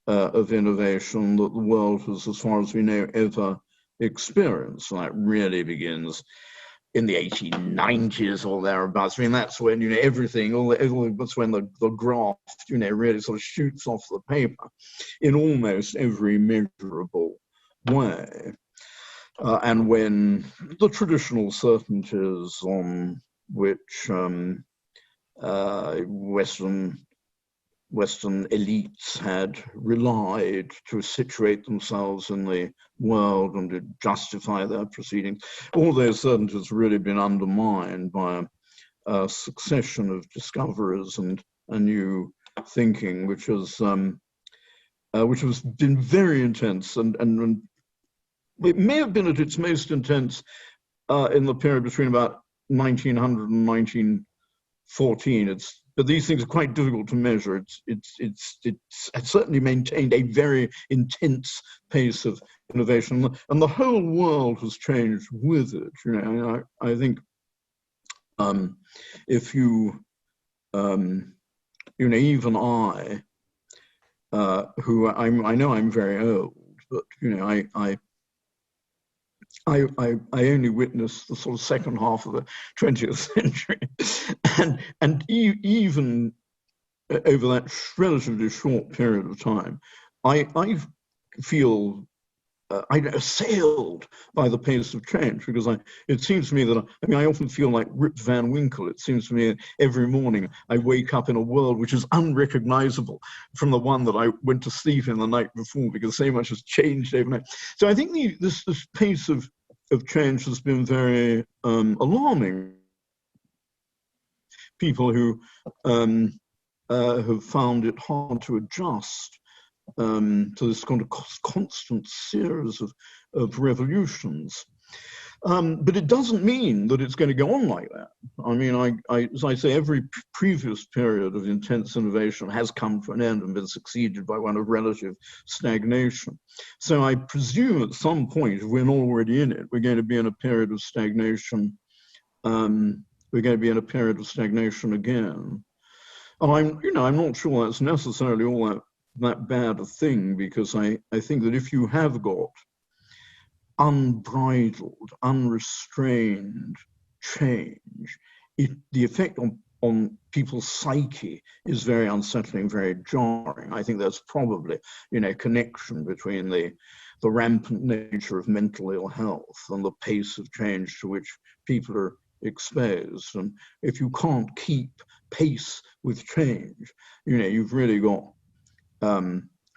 of innovation that the world has, as far as we know, ever experienced. And that really begins in the 1890s or thereabouts. I mean, that's when, everything, that's when the graph, really sort of shoots off the paper in almost every measurable way. And when the traditional certainties on which Western elites had relied to situate themselves in the world and to justify their proceedings, all those certainties have really been undermined by a succession of discoveries and a new thinking, which has been very intense, and it may have been at its most intense in the period between about 1900 and 1914. But these things are quite difficult to measure. It's certainly maintained a very intense pace of innovation, and the whole world has changed with it. I think if you, even I, who I know I'm very old, but I only witnessed the sort of second half of the 20th century, and even over that relatively short period of time, I feel assailed by the pace of change, because it seems to me that I often feel like Rip Van Winkle. It seems to me every morning I wake up in a world which is unrecognizable from the one that I went to sleep in the night before, because so much has changed overnight. So I think this pace of change has been very alarming. People who have found it hard to adjust to this kind of constant series of revolutions. But it doesn't mean that it's going to go on like that. I mean, as I say, every previous period of intense innovation has come to an end and been succeeded by one of relative stagnation. So I presume at some point, if we're not already in it, we're going to be in a period of stagnation. We're going to be in a period of stagnation again. And I'm not sure that's necessarily all that bad a thing, because I think that if you have got unbridled, unrestrained change, the effect on people's psyche is very unsettling, very jarring. I think there's probably, a connection between the rampant nature of mental ill health and the pace of change to which people are exposed. And if you can't keep pace with change, you've really got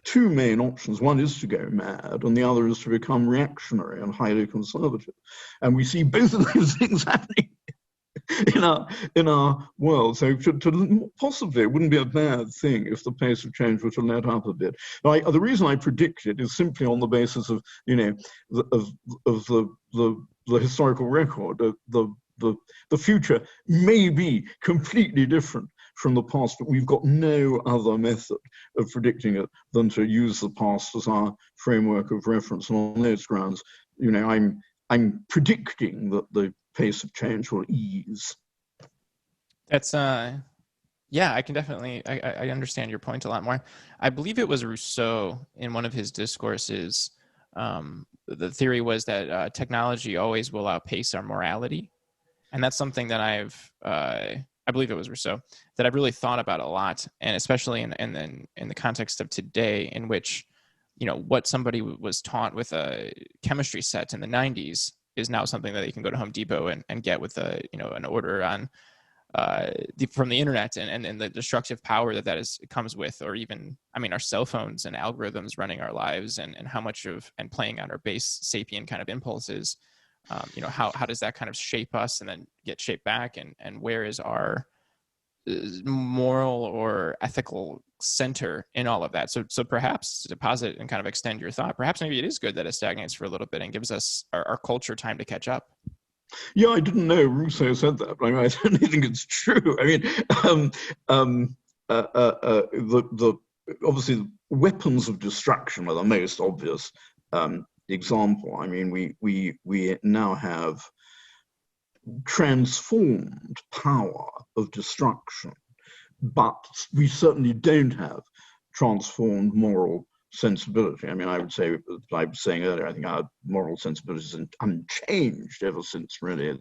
two main options. One is to go mad, and the other is to become reactionary and highly conservative. And we see both of those things happening in our world. So possibly it wouldn't be a bad thing if the pace of change were to let up a bit. Now, the reason I predict it is simply on the basis of the historical record. The future may be completely different from the past, but we've got no other method of predicting it than to use the past as our framework of reference. And on those grounds, I'm predicting that the pace of change will ease. That's yeah, I can definitely I understand your point a lot more. I believe it was Rousseau in one of his discourses. The theory was that technology always will outpace our morality, and that's something that I believe it was Rousseau that I've really thought about a lot, and especially in the context of today, in which what somebody was taught with a chemistry set in the 90s is now something that they can go to Home Depot and get with a an order on from the internet, and the destructive power that comes with, or even, I mean, our cell phones and algorithms running our lives, and how much of and playing on our base sapient kind of impulses. How does that kind of shape us and then get shaped back, and where is our moral or ethical center in all of that? So perhaps to deposit and kind of extend your thought, perhaps maybe it is good that it stagnates for a little bit and gives us our culture time to catch up. Yeah, I didn't know Rousseau said that, but I mean, I certainly think it's true. I mean, the obviously weapons of destruction are the most obvious example. I mean, we now have transformed power of destruction, but we certainly don't have transformed moral sensibility. I mean, I would say, as I was saying earlier, I think our moral sensibility is unchanged ever since really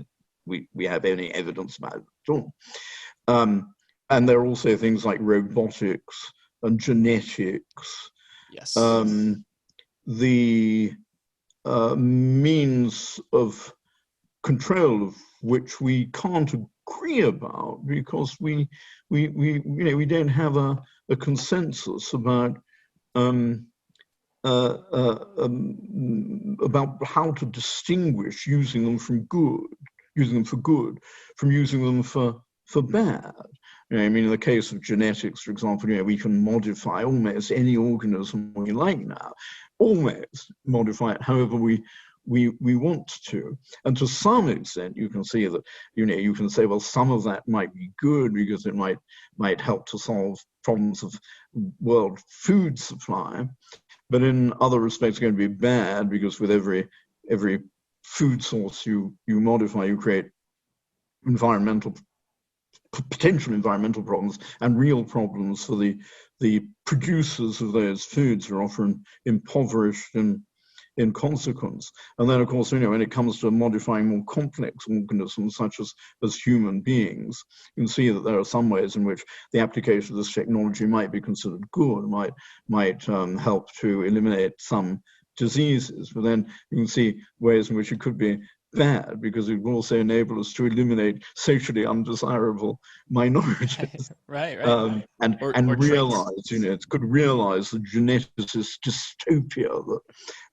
we have any evidence about it at all. And there are also things like robotics and genetics. Yes. The means of control of which we can't agree about because we don't have a consensus about how to distinguish using them for good from using them for bad. I mean, in the case of genetics, for example, we can modify almost any organism we like now, almost modify it however we want to. And to some extent, you can see that, you can say, well, some of that might be good because it might help to solve problems of world food supply. But in other respects, it's going to be bad because with every food source you modify, you create potential environmental problems and real problems for the producers of those foods, who are often impoverished in consequence. And then, of course, when it comes to modifying more complex organisms, such as human beings, you can see that there are some ways in which the application of this technology might be considered good, might help to eliminate some diseases. But then you can see ways in which it could be bad, because it will also enable us to eliminate socially undesirable minorities. Right. And realize, it could realize the geneticist dystopia that,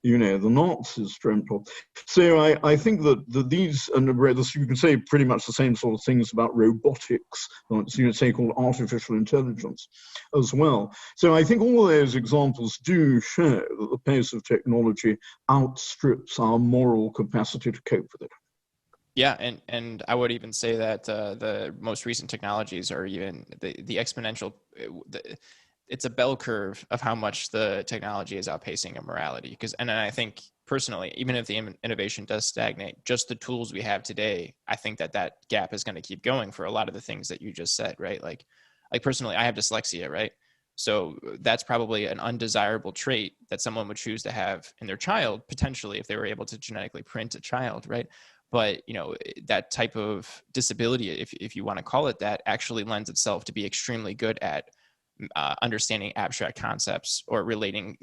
the Nazis dreamt of. So I think that these, and you can say pretty much the same sort of things about robotics, say called artificial intelligence as well. So I think all of those examples do show that the pace of technology outstrips our moral capacity to cope with it. Yeah, and I would even say that the most recent technologies are even the exponential. It's a bell curve of how much the technology is outpacing immorality. And I think personally, even if the innovation does stagnate, just the tools we have today, I think that gap is going to keep going for a lot of the things that you just said, right? Like personally, I have dyslexia, right? So that's probably an undesirable trait that someone would choose to have in their child, potentially, if they were able to genetically print a child, right? But that type of disability, if you want to call it that, actually lends itself to be extremely good at understanding abstract concepts or relating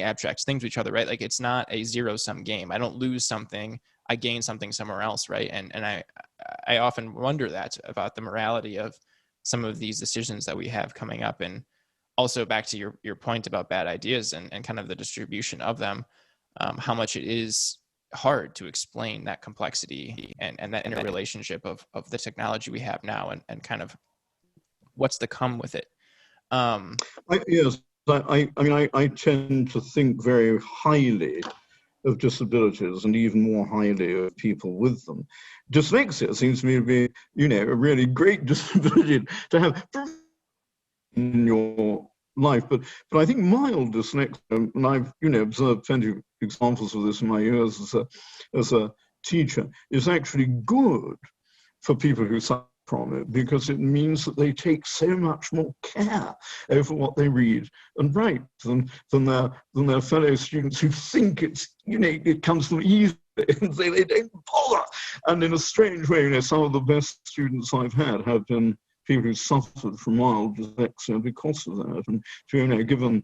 abstract things to each other, right? Like, it's not a zero-sum game. I don't lose something, I gain something somewhere else, right? And I often wonder that about the morality of some of these decisions that we have coming up. And also, back to your point about bad ideas and kind of the distribution of them, how much it is hard to explain that complexity and that interrelationship of the technology we have now, and kind of what's to come with it. Yes, I tend to think very highly of disabilities, and even more highly of people with them. Dyslexia seems to me to be, a really great disability to have in your life, but I think mild dyslexia, and I've observed plenty of examples of this in my years as a teacher, is actually good for people who suffer from it because it means that they take so much more care over what they read and write than their fellow students who think it comes from easily and say they don't bother. And in a strange way, some of the best students I've had have been people who suffered from mild dyslexia because of that, and given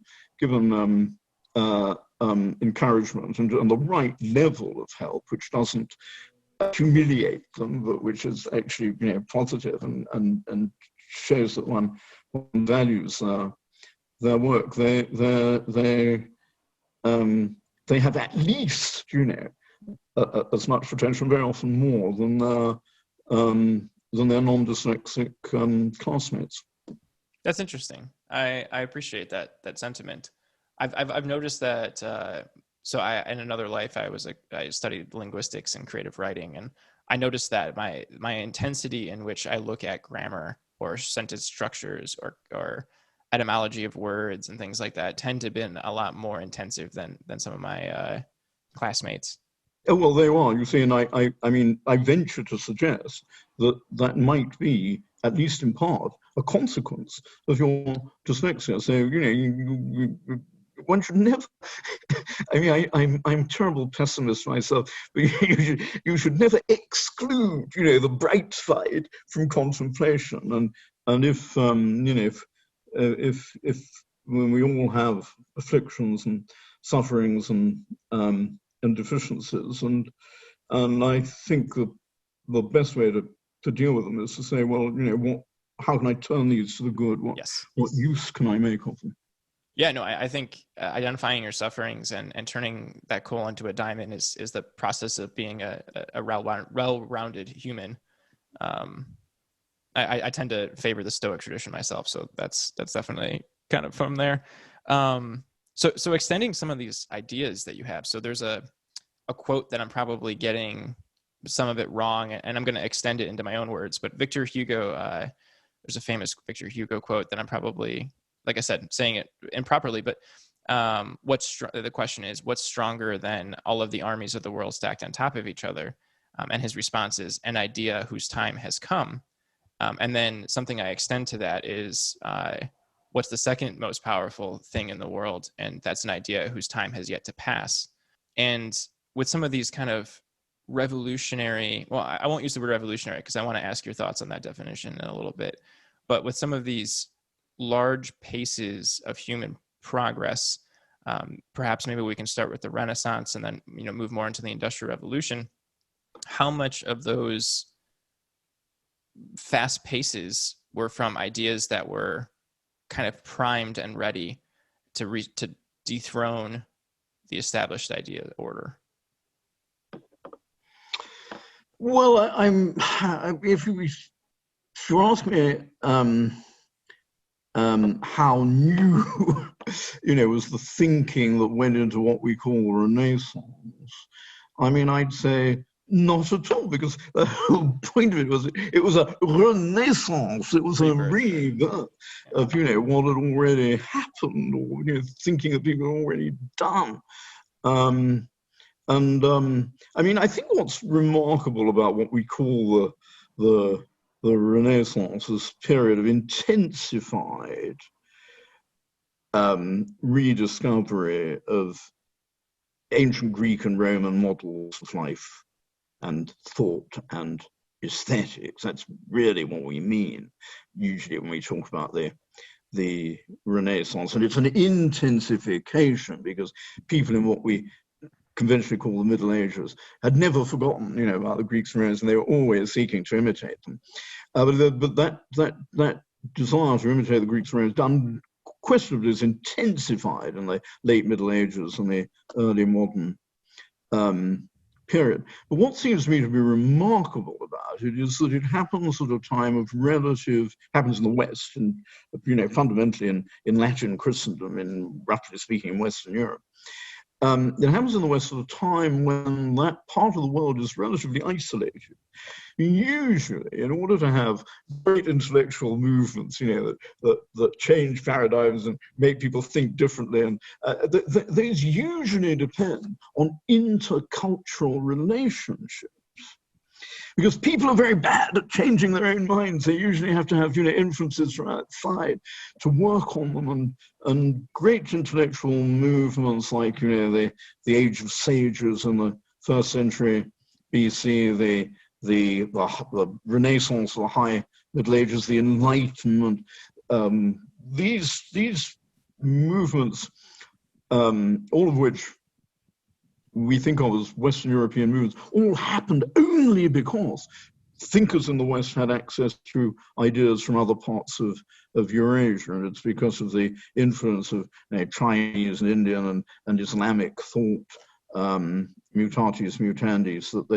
encouragement and the right level of help, which doesn't humiliate them, but which is actually positive and shows that one values their work. They have at least as much potential, very often more than their non-dyslexic classmates. That's interesting. I appreciate that sentiment. I've noticed that. So in another life, I studied linguistics and creative writing, and I noticed that my intensity in which I look at grammar or sentence structures or etymology of words and things like that tend to have been a lot more intensive than some of my classmates. Oh, well, they are. You see, and I mean, I venture to suggest that might be, at least in part, a consequence of your dyslexia. So one should never. I mean, I'm a terrible pessimist myself, but you should never exclude, the bright side from contemplation. And if when we all have afflictions and sufferings and deficiencies, and I think that the best way to deal with them is to say, well, how can I turn these to the good? What use can I make of them? Yeah, no, I think identifying your sufferings and turning that coal into a diamond is the process of being a well-rounded human. I tend to favor the Stoic tradition myself, so that's definitely kind of from there. So extending some of these ideas that you have. So there's a quote that I'm probably getting some of it wrong, and I'm going to extend it into my own words. But Victor Hugo, there's a famous Victor Hugo quote that I'm probably, like I said, saying it improperly, but the question is, what's stronger than all of the armies of the world stacked on top of each other? And his response is, an idea whose time has come. And then something I extend to that is, what's the second most powerful thing in the world? And that's an idea whose time has yet to pass. And with some of these kind of revolutionary, well, I won't use the word revolutionary because I want to ask your thoughts on that definition in a little bit. But with some of these large paces of human progress, perhaps maybe we can start with the Renaissance and then move more into the Industrial Revolution. How much of those fast paces were from ideas that were kind of primed and ready to dethrone the established idea order? Well, if you ask me how new, was the thinking that went into what we call Renaissance, I mean, I'd say not at all, because the whole point of it was a renaissance. It was a rebirth of, what had already happened, or, thinking that people had already done. I mean, I think what's remarkable about what we call the Renaissance, this period of intensified rediscovery of ancient Greek and Roman models of life and thought and aesthetics. That's really what we mean usually when we talk about the Renaissance. And it's an intensification because people in what we conventionally call the Middle Ages had never forgotten, about the Greeks and Romans, and they were always seeking to imitate them. But that desire to imitate the Greeks and Romans unquestionably is intensified in the late Middle Ages and the early modern period. But what seems to me to be remarkable about it is that it happens at a time of happens in the West, and fundamentally in Latin Christendom, roughly speaking, in Western Europe. It happens in the West at a time when that part of the world is relatively isolated. Usually, in order to have great intellectual movements, that change paradigms and make people think differently, and these usually depend on intercultural relationships. because people are very bad at changing their own minds. They usually have to have, influences from outside to work on them. And great intellectual movements like, the Age of Sages in the first century BC, the Renaissance, the High Middle Ages, the Enlightenment, these movements, all of which we think of as Western European movements, all happened only because thinkers in the West had access to ideas from other parts of Eurasia, and it's because of the influence of Chinese and Indian and Islamic thought, mutatis mutandis, that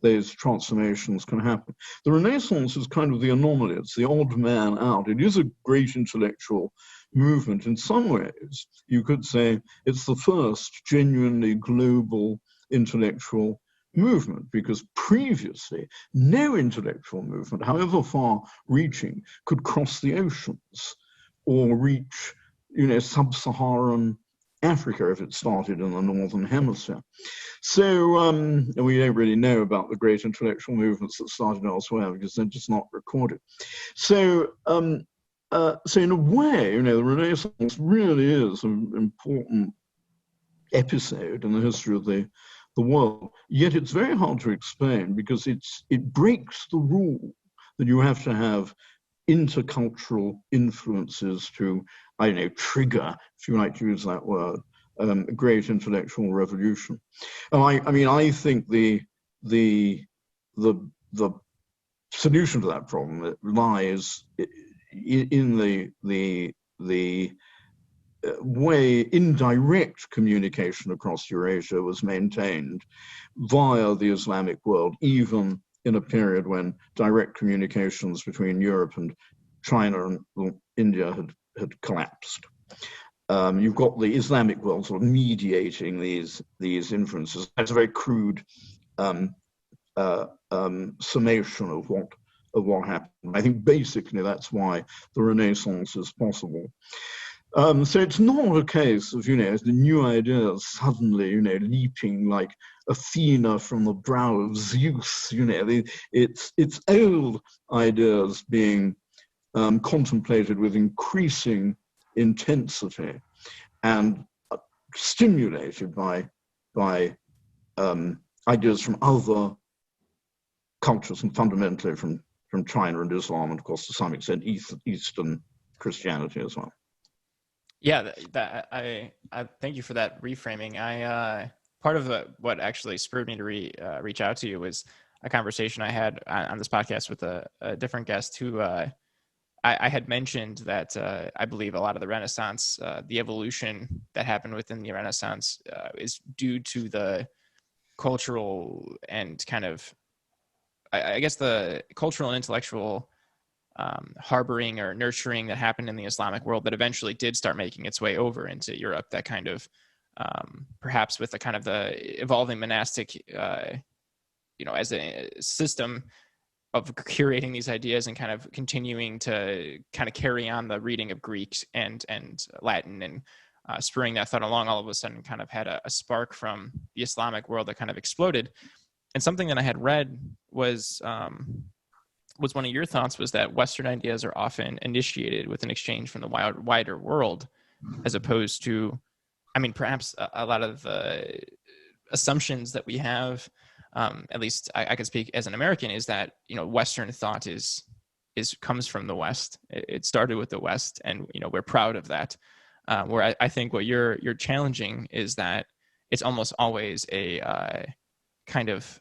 those transformations can happen. The Renaissance is kind of the anomaly. It's the odd man out. It is a great intellectual movement. In some ways, you could say it's the first genuinely global intellectual movement, because previously no intellectual movement, however far-reaching, could cross the oceans or reach, sub-Saharan Africa if it started in the Northern Hemisphere. So we don't really know about the great intellectual movements that started elsewhere because they're just not recorded. So in a way, the Renaissance really is an important episode in the history of the world. Yet it's very hard to explain because it breaks the rule that you have to have intercultural influences to, trigger, if you like to use that word, a great intellectual revolution. And I think the solution to that problem lies in the way indirect communication across Eurasia was maintained via the Islamic world, even in a period when direct communications between Europe and China and India had collapsed. You've got the Islamic world sort of mediating these influences. That's a very crude summation of what happened. I think basically that's why the Renaissance is possible. So it's not a case of, the new ideas suddenly, leaping like Athena from the brow of Zeus, it's old ideas being contemplated with increasing intensity and stimulated by ideas from other cultures, and fundamentally from China and Islam, and of course to some extent Eastern Christianity as well. Yeah, I thank you for that reframing. Part of what actually spurred me to reach out to you was a conversation I had on this podcast with a different guest who I had mentioned that I believe a lot of the Renaissance, the evolution that happened within the Renaissance is due to the cultural and kind of, I guess, the cultural and intellectual harboring or nurturing that happened in the Islamic world that eventually did start making its way over into Europe. That kind of, perhaps with the kind of the evolving monastic, as a system of curating these ideas and kind of continuing to kind of carry on the reading of Greek and Latin and spurring that thought along, all of a sudden kind of had a spark from the Islamic world that kind of exploded. And something that I had read was one of your thoughts was that Western ideas are often initiated with an exchange from the wider world, as opposed to, perhaps a lot of the assumptions that we have, at least I could speak as an American, is that, Western thought comes from the West. It started with the West, and, we're proud of that. Where I think what you're challenging is that it's almost always a kind of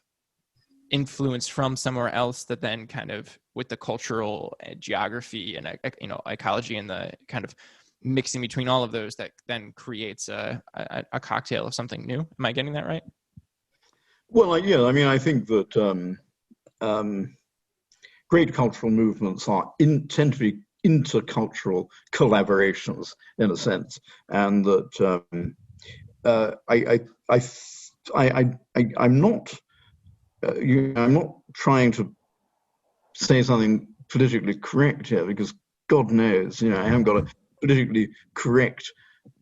influence from somewhere else that then kind of, with the cultural geography and ecology and the kind of mixing between all of those, that then creates a cocktail of something new. Am I getting that right? Well, yeah. I think that great cultural movements tend to be intercultural collaborations in a sense, and that I'm not trying to say something politically correct here, because God knows, I haven't got a politically correct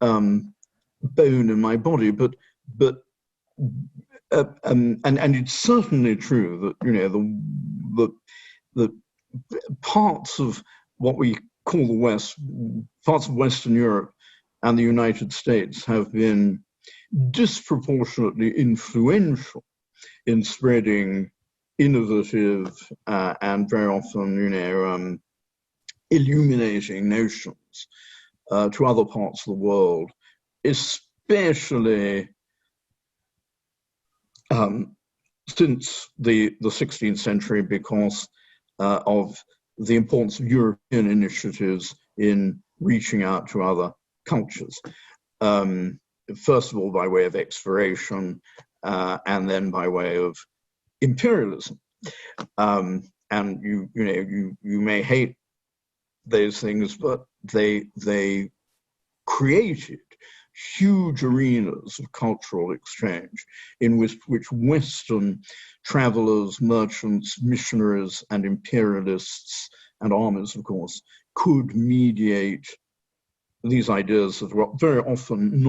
bone in my body, but and it's certainly true that the parts of what we call the West, parts of Western Europe and the United States have been disproportionately influential in spreading innovative and very often, illuminating notions to other parts of the world, especially since the 16th century, because of the importance of European initiatives in reaching out to other cultures. First of all, by way of exploration, and then by way of imperialism. And you may hate those things, but they created huge arenas of cultural exchange in which Western travelers, merchants, missionaries, and imperialists, and armies, of course, could mediate these ideas that were very often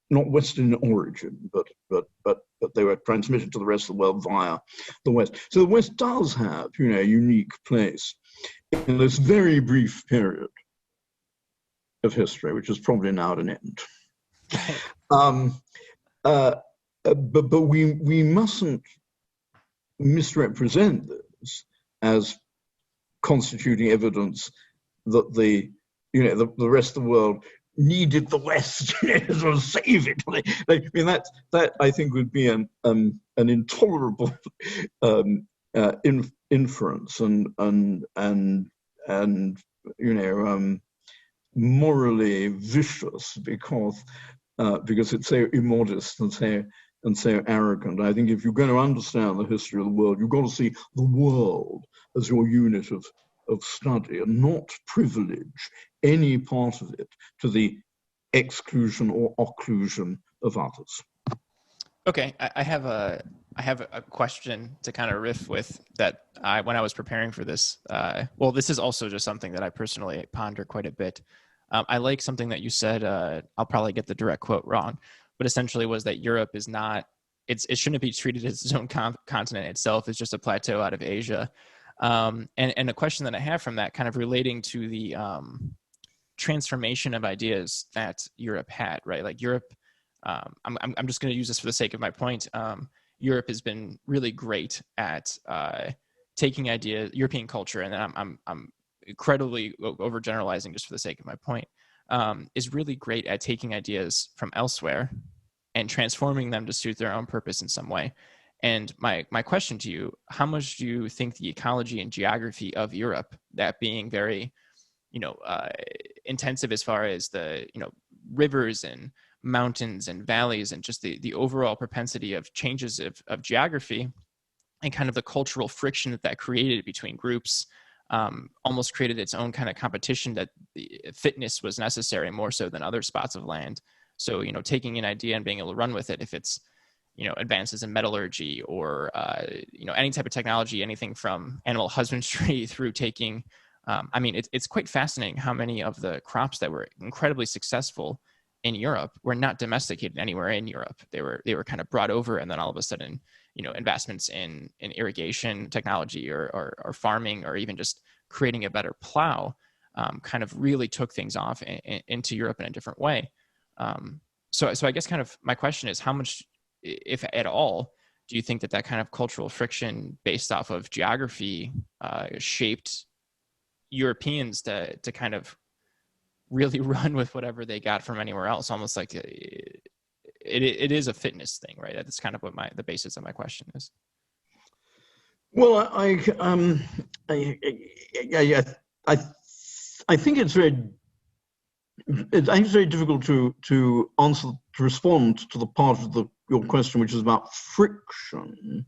not Western origin, but they were transmitted to the rest of the world via the West. So the West does have, a unique place in this very brief period of history, which is probably now at an end. But we mustn't misrepresent this as constituting evidence that the rest of the world needed the West to sort of save it. That I think would be an intolerable inference and morally vicious because it's so immodest and so arrogant. I think if you're going to understand the history of the world, you've got to see the world as your unit of study and not privilege any part of it to the exclusion or occlusion of others. Okay, I have a question to kind of riff with that. When I was preparing for this, well, this is also just something that I personally ponder quite a bit. I like something that you said. I'll probably get the direct quote wrong, but essentially was that Europe is not. It shouldn't be treated as its own continent itself. It's just a plateau out of Asia. And a question that I have from that, kind of relating to the transformation of ideas that Europe had, right? Like Europe. I'm just going to use this for the sake of my point. Europe has been really great at taking European culture, and I'm incredibly overgeneralizing just for the sake of my point, is really great at taking ideas from elsewhere and transforming them to suit their own purpose in some way. And my question to you, how much do you think the ecology and geography of Europe, that being very, intensive as far as the, rivers and mountains and valleys and just the overall propensity of changes of geography and kind of the cultural friction that created between groups, almost created its own kind of competition, that the fitness was necessary more so than other spots of land. So, taking an idea and being able to run with it, if it's, advances in metallurgy or, any type of technology, anything from animal husbandry through taking, it's quite fascinating how many of the crops that were incredibly successful in Europe were not domesticated anywhere in Europe. They were kind of brought over, and then all of a sudden, investments in irrigation technology or farming, or even just creating a better plow, kind of really took things off into Europe in a different way. So I guess kind of my question is, how much, if at all, do you think that kind of cultural friction based off of geography shaped Europeans to kind of really run with whatever they got from anywhere else, almost like it is a fitness thing, right? That's kind of what the basis of my question is. Well, I think it's very difficult to respond to the part of your question which is about friction.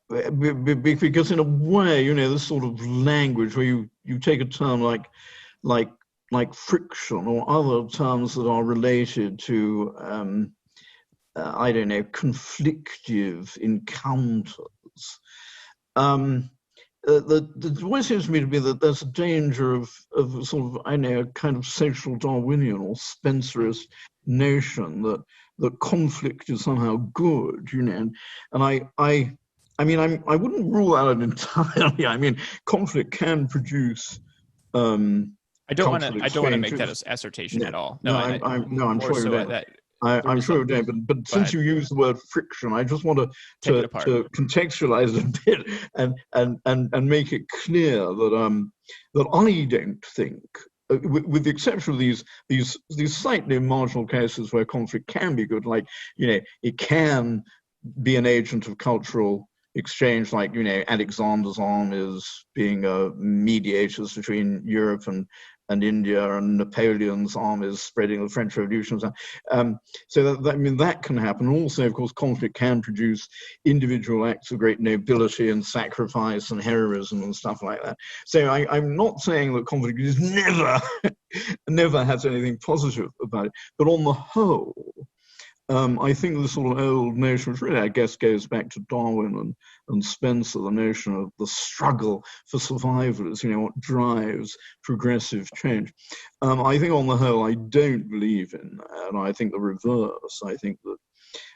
Because in a way, this sort of language where you take a term like friction or other terms that are related to, conflictive encounters. The always seems to me to be that there's a danger of sort of, a kind of social Darwinian or Spencerist notion that conflict is somehow good, and I wouldn't rule out it entirely. I mean, conflict can produce I don't want to make that exchanges. as assertion at all. I'm sure you don't. I'm sure you don't. But since you use the word friction, I just want to contextualize it a bit and make it clear that I don't think, with the exception of these slightly marginal cases where conflict can be good, like it can be an agent of cultural exchange, like Alexander's armies being mediators between Europe and India, and Napoleon's armies spreading the French Revolution. So that can happen. Also, of course, conflict can produce individual acts of great nobility and sacrifice and heroism and stuff like that. So I'm not saying that conflict is never has anything positive about it, but on the whole, I think the sort of old notion, which really I guess goes back to Darwin and Spencer, the notion of the struggle for survival is what drives progressive change. I think on the whole, I don't believe in that. And I think the reverse. I think that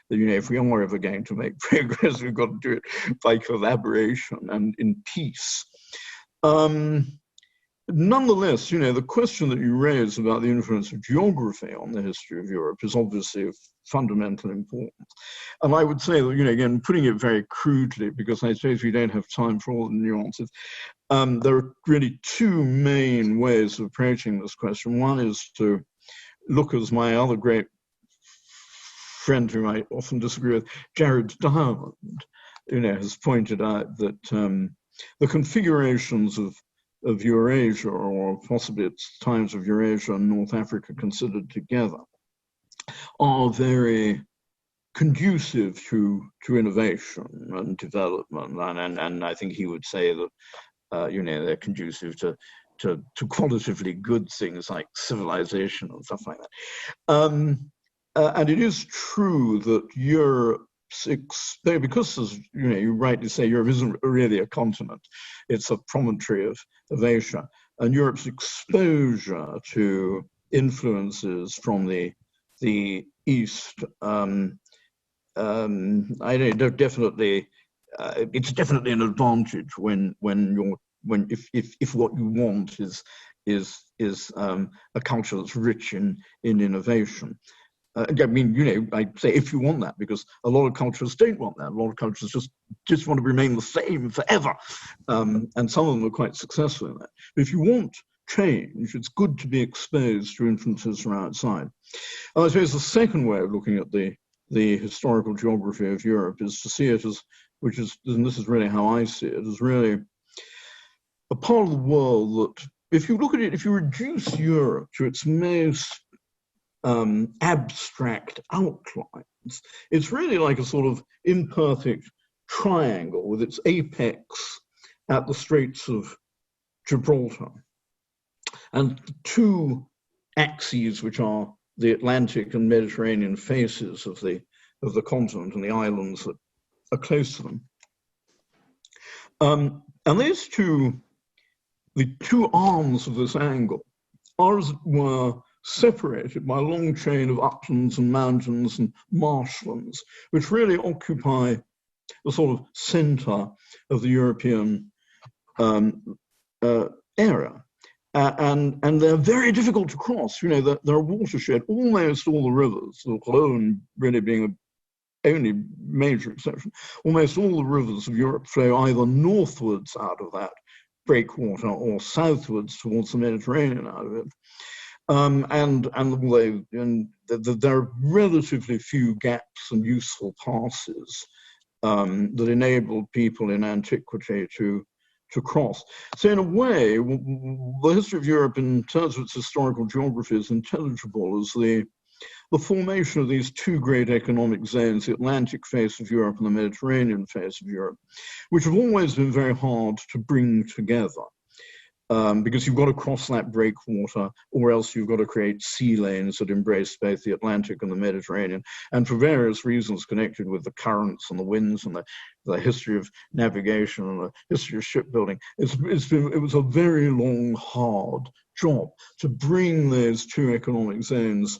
if we are ever going to make progress, we've got to do it by collaboration and in peace. Nonetheless, the question that you raise about the influence of geography on the history of Europe is obviously of fundamental importance. And I would say that, again, putting it very crudely, because I suppose we don't have time for all the nuances, there are really two main ways of approaching this question. One is to look, as my other great friend whom I often disagree with, Jared Diamond, has pointed out that the configurations of Eurasia, or possibly at times of Eurasia and North Africa considered together, are very conducive to innovation and development, and I think he would say that they're conducive to qualitatively good things like civilization and stuff like that. And it is true that Europe, because as you rightly say, Europe isn't really a continent, it's a promontory of Asia, and Europe's exposure to influences from the East, definitely, it's definitely an advantage if what you want is a culture that's rich in innovation. I say if you want that, because a lot of cultures don't want that. A lot of cultures just want to remain the same forever. And some of them are quite successful in that. But if you want change, it's good to be exposed to influences from outside. And I suppose the second way of looking at the historical geography of Europe is to see it as, and this is really how I see it, as really a part of the world that, if you look at it, if you reduce Europe to its most abstract outlines, it's really like a sort of imperfect triangle with its apex at the Straits of Gibraltar, and two axes, which are the Atlantic and Mediterranean faces of the continent and the islands that are close to them. And these the two arms of this angle are, as it were, separated by a long chain of uplands and mountains and marshlands, which really occupy the sort of center of the European area. And they're very difficult to cross. They're a watershed. Almost all the rivers, the Rhone really being the only major exception, almost all the rivers of Europe flow either northwards out of that breakwater or southwards towards the Mediterranean out of it. And there are relatively few gaps and useful passes that enabled people in antiquity to cross. So in a way, the history of Europe in terms of its historical geography is intelligible as the formation of these two great economic zones, the Atlantic face of Europe and the Mediterranean face of Europe, which have always been very hard to bring together. Because you've got to cross that breakwater, or else you've got to create sea lanes that embrace both the Atlantic and the Mediterranean. And for various reasons connected with the currents and the winds and the history of navigation and the history of shipbuilding, it was a very long, hard job to bring those two economic zones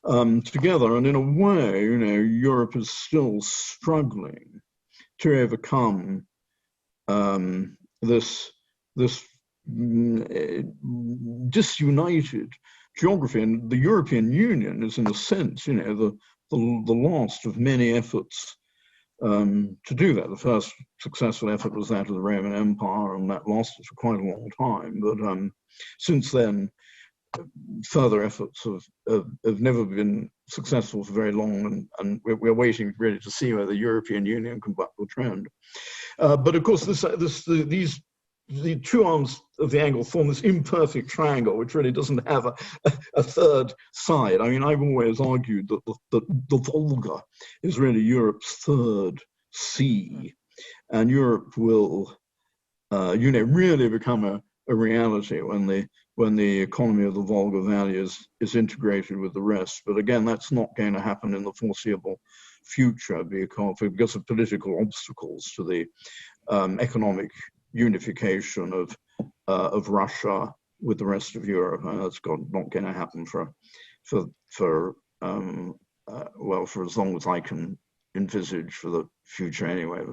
together. And in a way, Europe is still struggling to overcome this disunited geography. And the European Union is, in a sense, the last of many efforts to do that. The first successful effort was that of the Roman Empire, and that lasted for quite a long time. But since then, further efforts have never been successful for very long, and we're waiting really to see whether the European Union can buck the trend. But of course, the two arms of the angle form this imperfect triangle, which really doesn't have a third side. I mean, I've always argued that the Volga is really Europe's third sea, and Europe will, really become a reality when the economy of the Volga Valley is integrated with the rest. But again, that's not going to happen in the foreseeable future because of political obstacles to the economic unification of Russia with the rest of Europe. That's not going to happen for as long as I can envisage for the future anyway.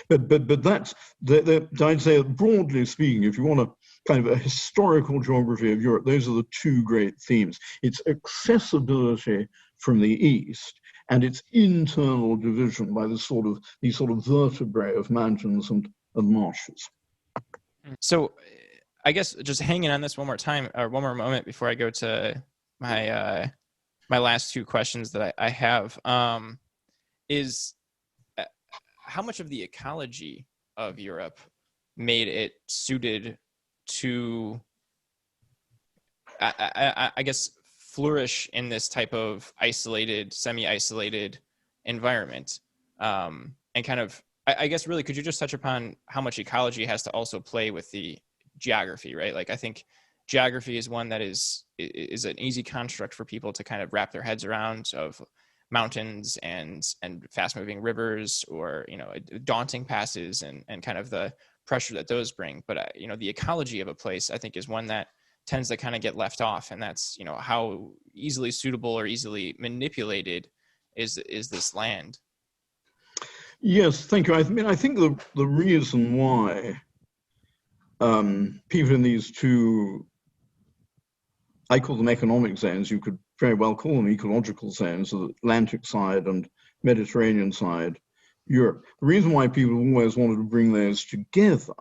But that's I'd say, broadly speaking, if you want a kind of a historical geography of Europe, those are the two great themes. It's accessibility from the east, and its internal division by these sort of vertebrae of mountains and marshes. So I guess just hanging on this one more time, or one more moment before I go to my my last two questions that I have, is how much of the ecology of Europe made it suited to, I guess, flourish in this type of isolated, semi-isolated environment, and kind of, I guess, really, could you just touch upon how much ecology has to also play with the geography, right? Like, I think geography is one that is an easy construct for people to kind of wrap their heads around, of mountains and fast-moving rivers, or daunting passes and kind of the pressure that those bring. But the ecology of a place, I think, is one that tends to kind of get left off, and that's how easily suitable or easily manipulated is this land. Yes, thank you. I mean, I think the reason why people in these two, I call them economic zones, you could very well call them ecological zones, the Atlantic side and Mediterranean side, Europe. The reason why people always wanted to bring those together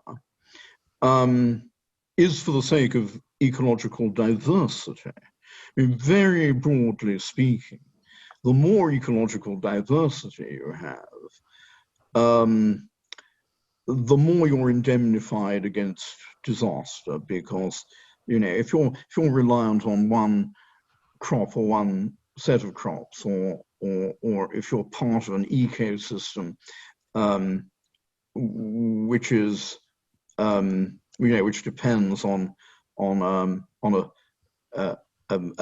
is for the sake of ecological diversity. I mean, very broadly speaking, the more ecological diversity you have, the more you're indemnified against disaster, because if you're reliant on one crop or one set of crops, or if you're part of an ecosystem which is which depends on a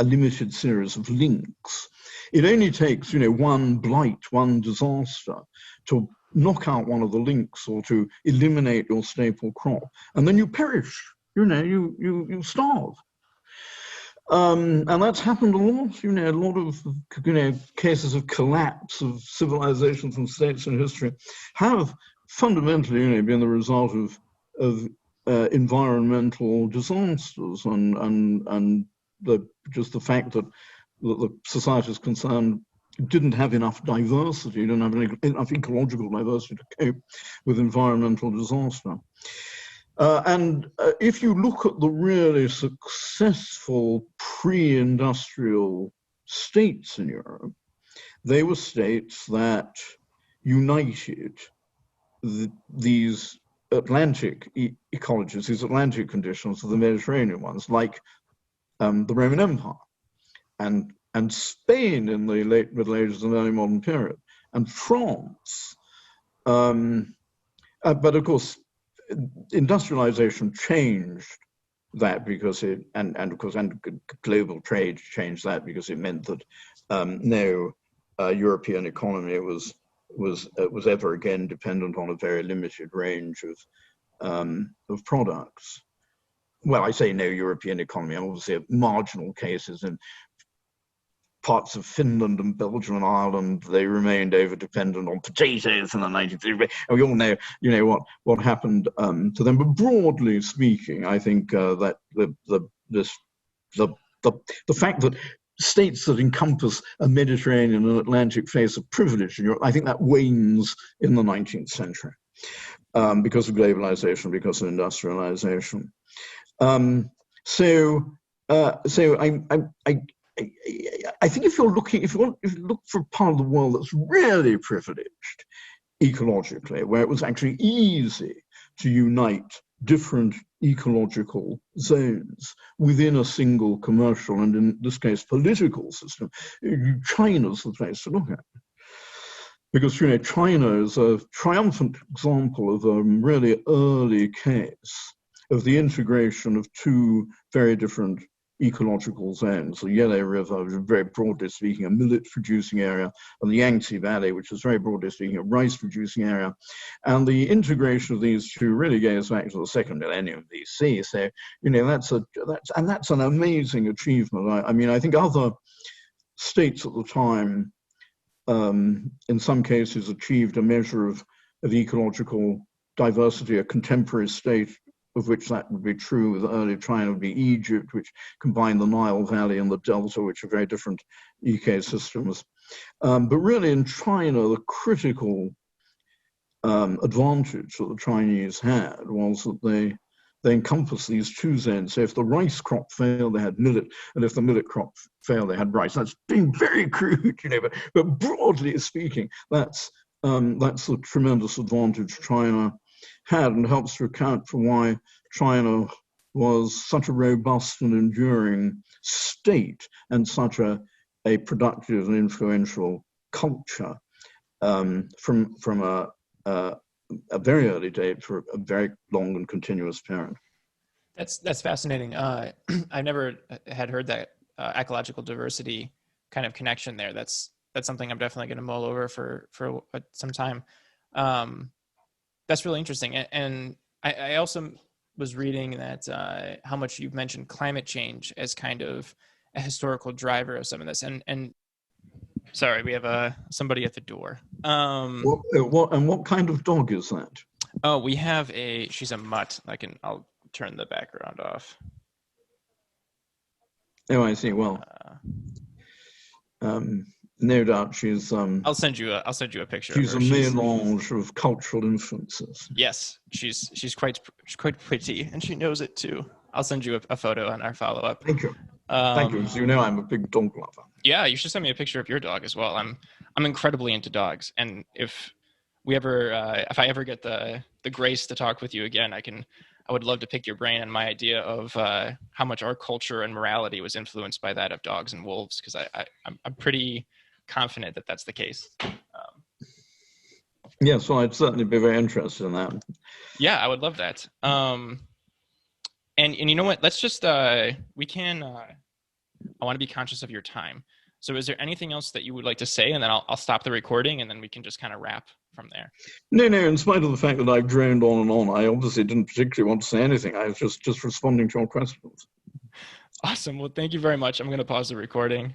limited series of links, it only takes one blight, one disaster to knock out one of the links or to eliminate your staple crop, and then you perish. You starve. And that's happened a lot. A lot of cases of collapse of civilizations and states in history have fundamentally been the result of environmental disasters, and just the fact that the societies concerned didn't have enough diversity, didn't have enough ecological diversity to cope with environmental disaster. And if you look at the really successful pre-industrial states in Europe, they were states that united these Atlantic ecologies, these Atlantic conditions of the Mediterranean ones, like the Roman Empire and Spain in the late Middle Ages and early modern period, and France. But of course, industrialization changed that because global trade changed that because it meant that no European economy was ever again dependent on a very limited range of products. Well, I say no European economy, obviously marginal cases in parts of Finland and Belgium and Ireland, they remained over-dependent on potatoes in the 1930s. And we all know, what happened to them. But broadly speaking, I think that the fact that states that encompass a Mediterranean and Atlantic face of privilege in Europe, I think that wanes in the 19th century because of globalization, because of industrialization. So I think if you look for a part of the world that's really privileged ecologically, where it was actually easy to unite different ecological zones within a single commercial and, in this case, political system, China's the place to look at. Because, China is a triumphant example of a really early case of the integration of two very different ecological zones. The Yellow River, which is very broadly speaking a millet-producing area, and the Yangtze Valley, which is very broadly speaking a rice-producing area. And the integration of these two really goes back to the second millennium BC. So, that's an amazing achievement. I think other states at the time, in some cases, achieved a measure of ecological diversity. A contemporary state of which that would be true with early China would be Egypt, which combined the Nile Valley and the Delta, which are very different ecosystems. But really in China, the critical advantage that the Chinese had was that they encompassed these two zones. So if the rice crop failed, they had millet, and if the millet crop failed, they had rice. That's being very crude, but broadly speaking, that's a tremendous advantage China had, and helps to account for why China was such a robust and enduring state and such a productive and influential culture from a very early date for a very long and continuous period. That's fascinating. I never had heard that ecological diversity kind of connection there. That's something I'm definitely going to mull over for some time. That's really interesting. And I also was reading that how much you've mentioned climate change as kind of a historical driver of some of this. And sorry, we have somebody at the door. What kind of dog is that? Oh, we have she's a mutt. I'll turn the background off. Oh, I see. Well, no doubt she's. I'll send you a picture. She's a melange of cultural influences. Yes, she's quite pretty, and she knows it too. I'll send you a photo on our follow up. Thank you. Thank you. As you know, I'm a big dog lover. Yeah, you should send me a picture of your dog as well. I'm incredibly into dogs, and if I ever get the grace to talk with you again, I would love to pick your brain on my idea of how much our culture and morality was influenced by that of dogs and wolves, because I'm pretty confident that that's the case. Yes, well, I'd certainly be very interested in that. Yeah, I would love that. And you know what? Let's just I want to be conscious of your time. So is there anything else that you would like to say? And then I'll stop the recording, and then we can just kind of wrap from there. No, in spite of the fact that I've droned on and on, I obviously didn't particularly want to say anything. I was just responding to your questions. Awesome. Well, thank you very much. I'm going to pause the recording.